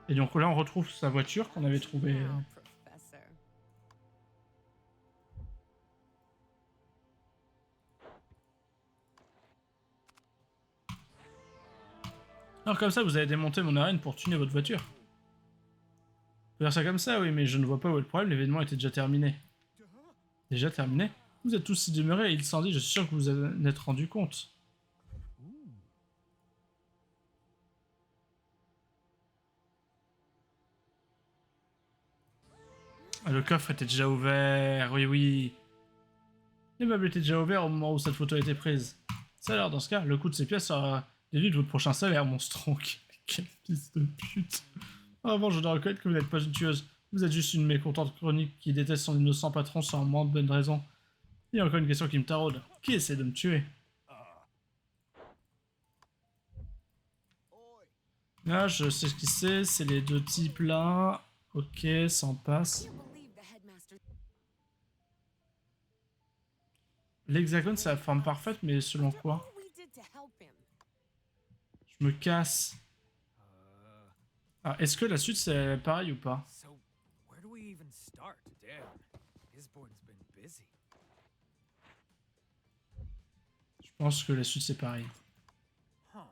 Et donc là, on retrouve sa voiture qu'on avait trouvée. Now, Professor. Alors comme ça, vous avez démonté mon arène pour tuner votre voiture. Faut dire ça comme ça, oui, mais je ne vois pas où est le problème, l'événement était déjà terminé. Déjà terminé? Vous êtes tous y demeurés, il s'en dit, je suis sûr que vous en êtes rendu compte. Ah, le coffre était déjà ouvert, oui, oui. Les meubles étaient déjà ouverts au moment où cette photo a été prise. Ça alors, dans ce cas, le coût de ces pièces sera déduit de votre prochain salaire, monstronque. Quelle fils de pute. Avant, je dois reconnaître que vous n'êtes pas une tueuse. Vous êtes juste une mécontente chronique qui déteste son innocent patron sans moins de bonne raison. Il y a encore une question qui me taraude. Qui essaie de me tuer? Là, je sais ce qui c'est les deux types là. Ok, ça en passe. Can't believe the headmaster. L'hexagone, c'est la forme parfaite, mais selon After quoi? all we did to help him. Je me casse. Ah, est-ce que la suite c'est pareil ou pas? So, where do we even start? Damn, Gisborne's been busy. Je pense que la suite c'est pareil. Huh.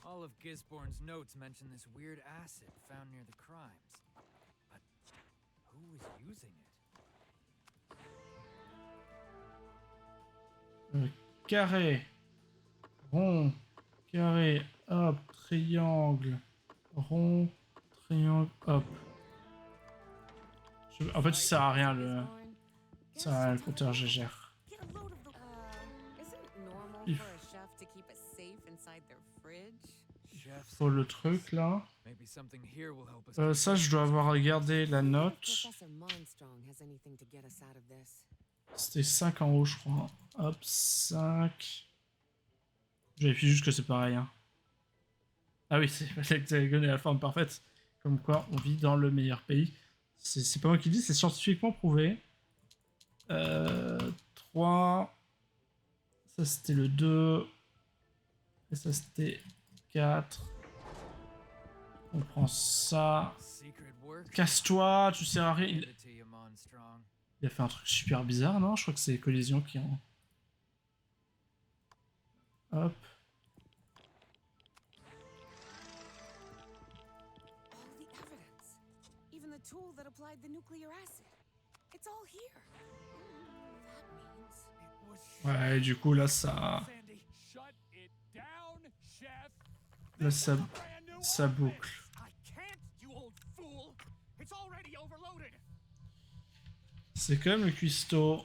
All of Gisborne's notes mention this weird acid found near the crimes. But who was using it? Carré, rond, carré, hop, triangle, rond, triangle, hop. En fait, ça sert à rien le, ça sert à rien, le compteur GGR. Get a load of the. Isn't it normal Il for a chef to keep a safe inside their fridge? Chef's Faut le truc là. Maybe something here will help us. Ça, je dois avoir regardé la note. Professor Monstrong has anything to get us out of this. C'était 5 en haut, je crois. Hop, 5. Je vérifie juste que c'est pareil. Hein. Ah oui, c'est l'hexagone et la forme parfaite. Comme quoi, on vit dans le meilleur pays. C'est pas moi qui dis, c'est scientifiquement prouvé. 3. Ça, c'était le 2. Et ça, c'était 4. On prend ça. Secret work? Casse-toi, tu sers à rien. Give it to you, Monstrong. Il a fait un truc super bizarre, non? Je crois que c'est Collision qui en... Hop. All the evidence. Even the tool that applied the nuclear acid. It's all here. That means It was Ouais, du coup, là, ça... Sandy, shut it down, chef. Là, ça, Brand new ça offense. boucle. I can't, you old fool. It's already overloaded. C'est quand même le cuistot.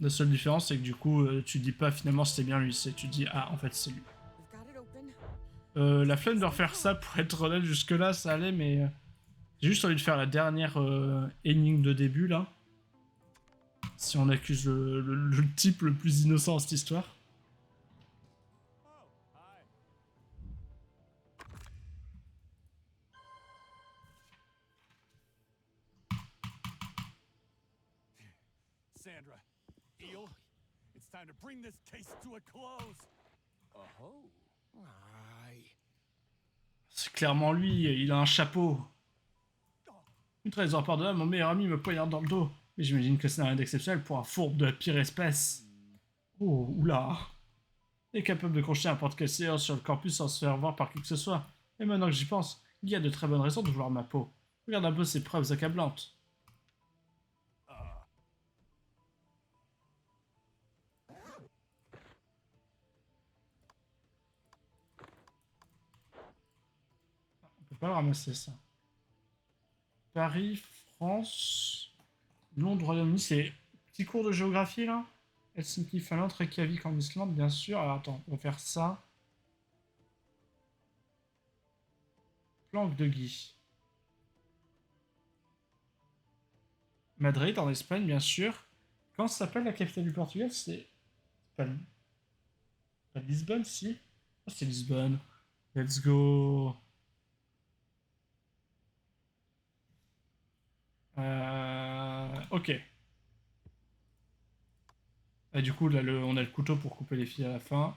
La seule différence, c'est que du coup, tu dis pas finalement c'était bien lui, c'est tu dis ah en fait c'est lui. we've got it open. La flemme de refaire ça pour être honnête jusque là ça allait, mais j'ai juste envie de faire la dernière énigme de début là. Si on accuse le type le plus innocent dans cette histoire. Oh, hi. Sandra, Eel, it's time to bring this case to a close. Oh. Aye. C'est clairement lui, il a un chapeau. Une 13 heures par delà, mon meilleur ami me poignarde dans le dos. Mais j'imagine que ça n'a rien d'exceptionnel pour un fourbe de la pire espèce. Oh, oula. Il est capable de crocheter n'importe quelle séance sur le campus sans se faire voir par qui que ce soit. Et maintenant que j'y pense, il y a de très bonnes raisons de vouloir ma peau. Regarde un peu ces preuves accablantes. On peut pas le ramasser ça. Paris, France, Londres, Royaume-Uni, c'est petit cours de géographie là. Helsinki, Finlande, Reykjavik en Islande, bien sûr. Alors attends, on va faire ça. Planque de Guy. Madrid en Espagne, bien sûr. Comment ça s'appelle la capitale du Portugal? C'est pas... pas Lisbonne, si? Ah, c'est Lisbonne. Let's go. Ok. Et du coup, là, on a le couteau pour couper les fils à la fin.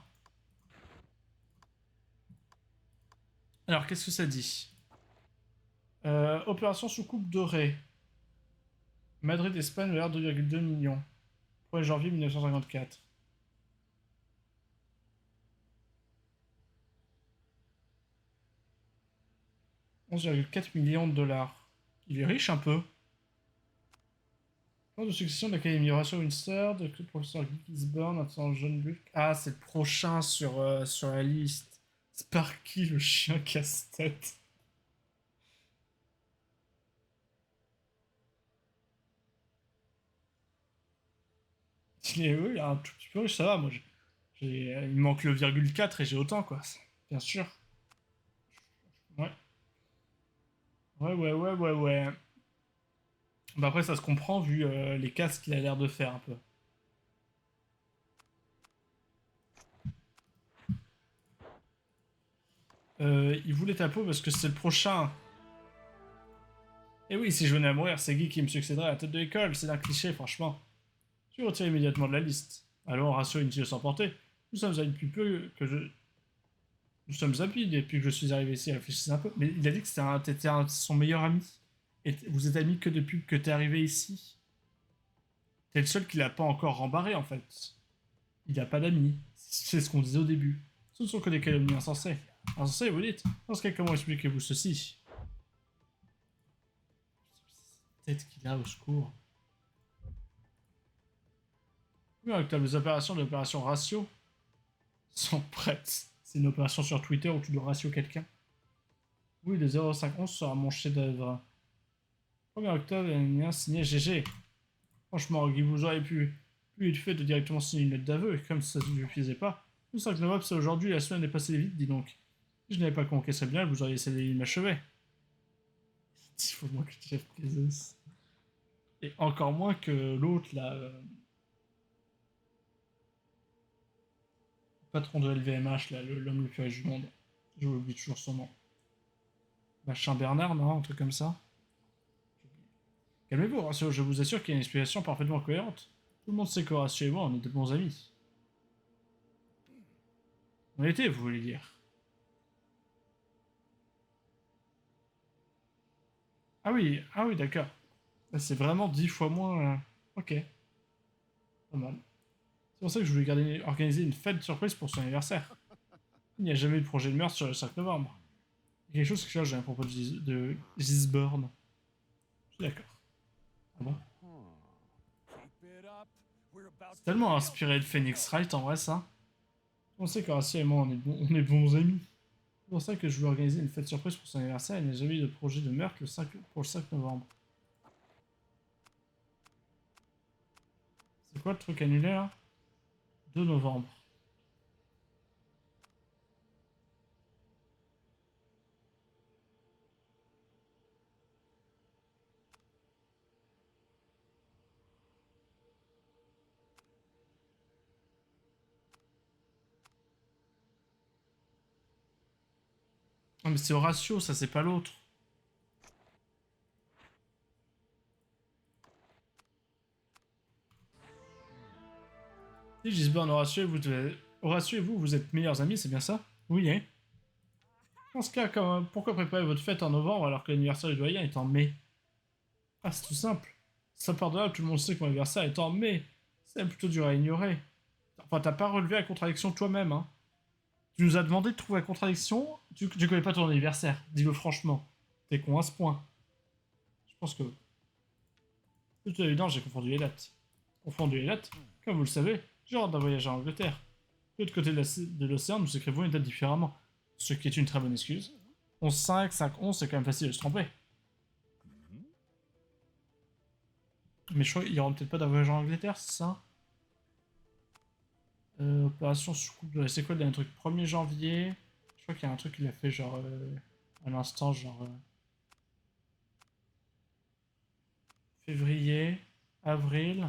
Alors, qu'est-ce que ça dit? Opération soucoupe dorée. Madrid, Espagne, valeur 2,2 millions. 1er janvier 1954. « 11,4 millions de dollars. » Il est riche un peu. Plan de succession de l'Académie Horatio Winster, de le professeur Guy Gisborne, attends, John Buck. Ah, c'est le prochain sur la liste. Sparky, le chien casse-tête. Oui, il est un tout petit peu riche, ça va, moi. Il me manque le virgule 4 et j'ai autant, quoi. Bien sûr. Ouais. Ouais. Bah après, ça se comprend vu les casques qu'il a l'air de faire un peu. Il voulait ta peau parce que c'est le prochain. Et oui, si je venais à mourir, c'est Guy qui me succéderait à la tête de l'école. C'est un cliché, franchement. Tu retires immédiatement de la liste. Alors, ratio inutile sans porter. Nous sommes amis depuis peu que je... Nous sommes amis depuis que je suis arrivé ici. Réfléchissez un peu. Mais il a dit que t'étais son meilleur ami. Et vous êtes amis que depuis que t'es arrivé ici. T'es le seul qui l'a pas encore rembarré, en fait. Il a pas d'amis. C'est ce qu'on disait au début. Ce ne sont que des calomnies insensées. Insensées, vous dites? Dans ce cas, comment expliquez-vous ceci? Tête qu'il a au secours. Oui, avec les opérations de l'opération Ratio sont prêtes. C'est une opération sur Twitter où tu dois ratio quelqu'un. Oui, le 0511 sera mon chef-d'œuvre. 1er octobre, il y a signé GG. Franchement, Guy, vous auriez pu être fait de directement signer une lettre d'aveu, et comme ça ne vous suffisait pas. Le 5 novembre, c'est aujourd'hui, la semaine est passée vite, dis donc. Si je n'avais pas conqué ça bien, vous auriez essayé de m'achever. Il faut moins que Jeff Bezos. Et encore moins que l'autre, là. Patron de LVMH, là, l'homme le plus riche du monde. J'oublie toujours son nom. Machin Bernard, non? Un truc comme ça. Calmez-vous, Horatio, je vous assure qu'il y a une explication parfaitement cohérente. Tout le monde sait qu'Horatio et moi, on est de bons amis. On était, vous voulez dire. Ah oui, d'accord. C'est vraiment 10 fois moins... Ok, pas mal. C'est pour ça que je voulais organiser une fête surprise pour son anniversaire. Il n'y a jamais eu de projet de meurtre sur le 5 novembre. Il y a quelque chose qui change à propos de Gisborne. Je suis d'accord. Ah bon? Keep it up. We're about C'est to tellement nail inspiré de this. Phoenix Wright en vrai ça. On sait qu'Horatio et moi on est bons amis. C'est pour ça que je voulais organiser une fête surprise pour son anniversaire. Il n'y a jamais eu de projet de meurtre pour le 5 novembre. C'est quoi le truc annulé là? 2 novembre. Ah mais c'est Horatio, ça c'est pas l'autre. Si Gisborne, Horatio et vous, vous êtes meilleurs amis, c'est bien ça? Oui, hein? Dans ce cas, pourquoi préparer votre fête en novembre alors que l'anniversaire du doyen est en mai? Ah, c'est tout simple. Ça part de là, tout le monde sait que mon anniversaire est en mai. C'est plutôt dur à ignorer. Enfin, t'as pas relevé la contradiction toi-même, hein. Tu nous as demandé de trouver la contradiction, tu connais pas ton anniversaire, dis-le franchement. T'es con à ce point. Je pense que... De toute évidence, j'ai confondu les dates. Confondu les dates? Comme vous le savez, j'ai hâte d'un voyage en Angleterre. De l'autre côté de l'océan, nous écrivons une date différemment. Ce qui est une très bonne excuse. 11-5, 5-11, c'est quand même facile de se tromper. Mais je crois qu'il y aura peut-être pas d'un voyage en Angleterre, c'est ça? Opération soucoupe de... C'est quoi le dernier truc? 1er janvier. Je crois qu'il y a un truc qu'il a fait genre... à l'instant, genre... février, avril...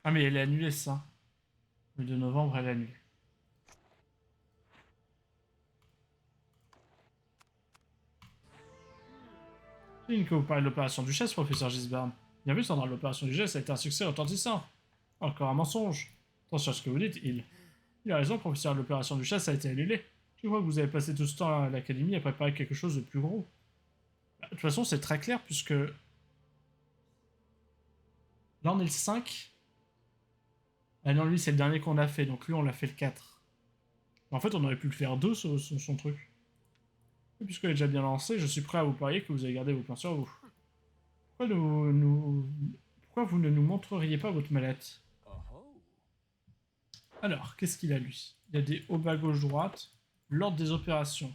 Ah mais elle est annulée ça. Le 2 novembre, elle est annulée. C'est une que vous parlez de l'opération Duchesse, professeur Gisborne. Bien vu, Sandra, l'opération Duchesse a été un succès retentissant. Encore un mensonge. Attention à ce que vous dites, il a raison, professeur, l'opération Duchesse a été annulée. Je vois que vous avez passé tout ce temps à l'académie à préparer quelque chose de plus gros. Bah, de toute façon, c'est très clair puisque... Là, on est le 5. Ah non, lui, c'est le dernier qu'on a fait, donc lui, on l'a fait le 4. En fait, on aurait pu le faire 2, son truc. Et puisqu'elle est déjà bien lancée, je suis prêt à vous parier que vous avez gardé vos plans sur vous. Pourquoi vous ne nous montreriez pas votre mallette? Oh. Alors, qu'est-ce qu'il a lui? Il y a des hauts bas gauche droite, l'ordre des opérations.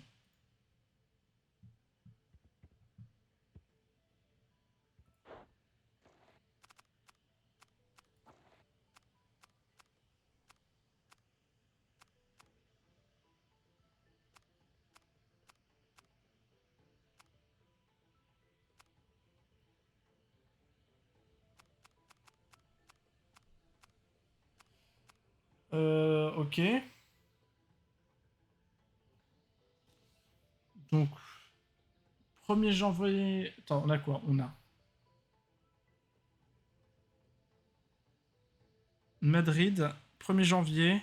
Ok. Donc, 1er janvier... Attends, on a quoi? On a Madrid, 1er janvier.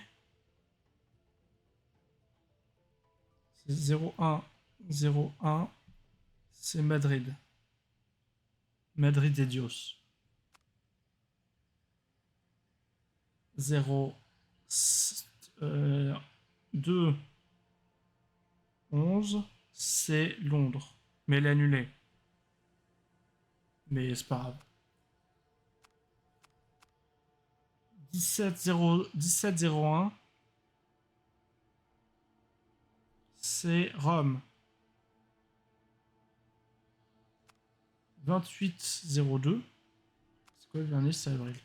C'est 01, 01. C'est Madrid. Madrid et Dios. 0, 2, 11. C'est Londres. Mais elle est annulée. Mais c'est pas grave. 1701, c'est Rome. 2802, c'est quoi le dernier? C'est avril.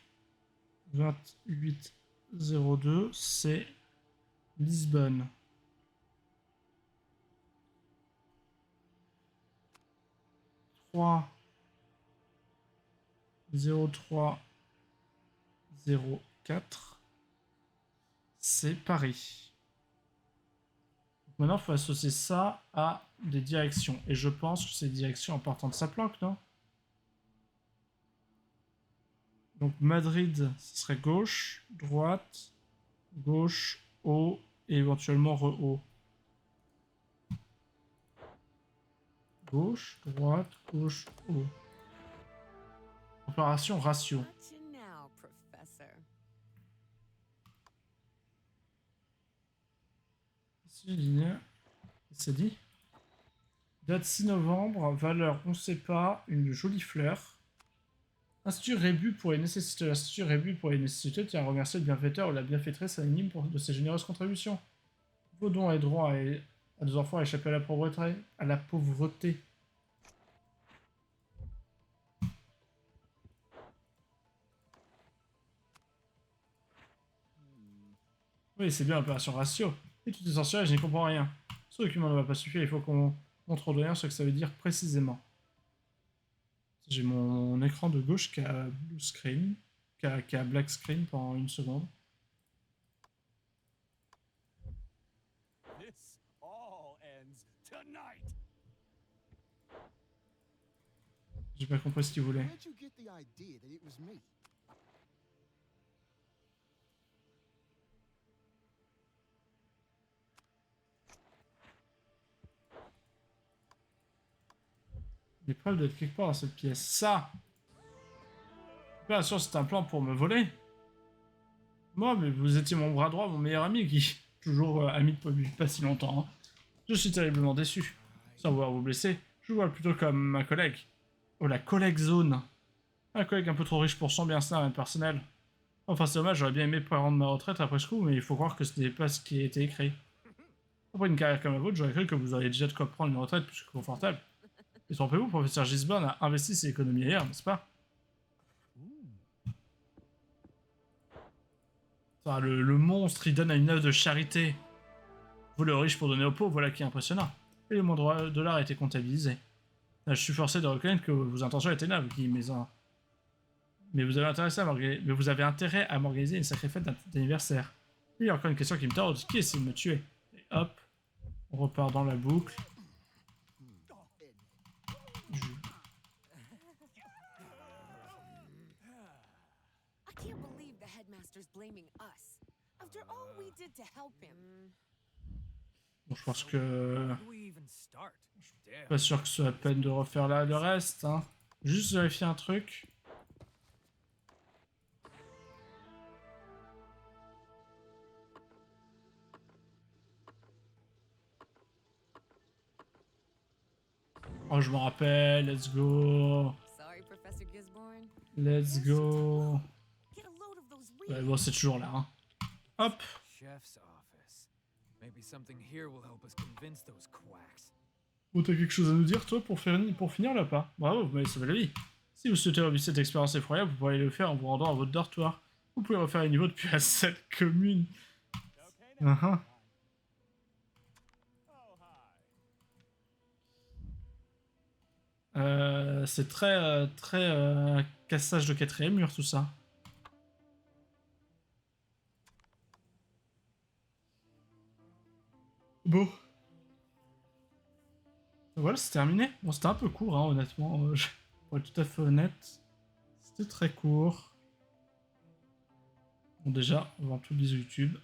2802, c'est Lisbonne. 3, 03, 04, c'est Paris. Maintenant, il faut associer ça à des directions. Et je pense que c'est des directions en partant de sa planque, non? Donc Madrid, ce serait gauche, droite, gauche, haut et éventuellement re-haut. Gauche, droite, gauche, haut. Opération ratio. Gotcha now, Professor. Ici, ligne. C'est dit. Date 6 novembre, valeur on sait pas, une jolie fleur. Institut Rébus pourrait nécessiter, l'Institut Rébus pourrait nécessiter, tient à remercier le bienfaiteur ou la bienfaitrice anonyme de ses généreuses contributions. Vos dons aideront à nos enfants à échapper à la pauvreté. Oui, c'est bien l'opération ratio. Et tout est essentiel, je n'y comprends rien. Ce document ne va pas suffire, il faut qu'on montre aux doyens ce que ça veut dire précisément. J'ai mon écran de gauche qui a blue screen, qui a black screen pendant une seconde. This all ends tonight. J'ai pas compris ce qu'il voulait. Where'd you get the idea that it was me? Les preuves d'être quelque part dans cette pièce. Ça! Bien sûr, c'est un plan pour me voler. Moi, mais vous étiez mon bras droit, mon meilleur ami, qui toujours ami depuis pas si longtemps. Hein. Je suis terriblement déçu. Sans vouloir vous blesser, je vous vois plutôt comme un collègue. Oh, la collègue zone. Un collègue un peu trop riche pour son bien-être personnel. Enfin, c'est dommage, j'aurais bien aimé prendre ma retraite après ce coup, mais il faut croire que ce n'est pas ce qui a été écrit. Après une carrière comme la vôtre, j'aurais cru que vous auriez déjà de quoi prendre une retraite plus confortable. Et trompez-vous, professeur Gisborne a investi ses économies ailleurs, n'est-ce pas? Ça, le monstre, il donne à une œuvre de charité. Vous le riche pour donner aux pauvres, voilà qui est impressionnant. Et le moindre dollar a été comptabilisé. Là, je suis forcé de reconnaître que vos intentions étaient nobles, mais vous avez intérêt à m'organiser une sacrée fête d'anniversaire. Il y a encore une question qui me taraude. Qui essaie de me tuer? Et hop, on repart dans la boucle. I can't believe the headmaster's blaming us. After all we did to help him. Bon, je pense que... Where do we even start? Damn. Pas sûr que ce soit la peine de refaire là le reste. Hein. Juste vérifier un truc. Oh, je me rappelle. Let's go. Sorry, Professor Gisborne. Let's go. Get a load of those Ouais, weeds. bon, c'est toujours là. Hein. Hop. Chef's office. Maybe something here will help us convince those quacks. Bon, t'as quelque chose à nous dire, toi, pour finir là pas? Bravo, vous m'avez sauvé la vie. Si vous souhaitez revivre cette expérience effroyable, vous pourrez le faire en vous rendant à votre dortoir. Vous pouvez refaire les niveaux depuis la salle commune. Okay, now. Uh-huh. Oh, hi. C'est très cassage de quatrième mur tout ça. Bon. Voilà, c'est terminé. Bon, c'était un peu court, hein, honnêtement. Pour être tout à fait honnête, c'était très court. Bon, déjà, avant tout, bisous YouTube.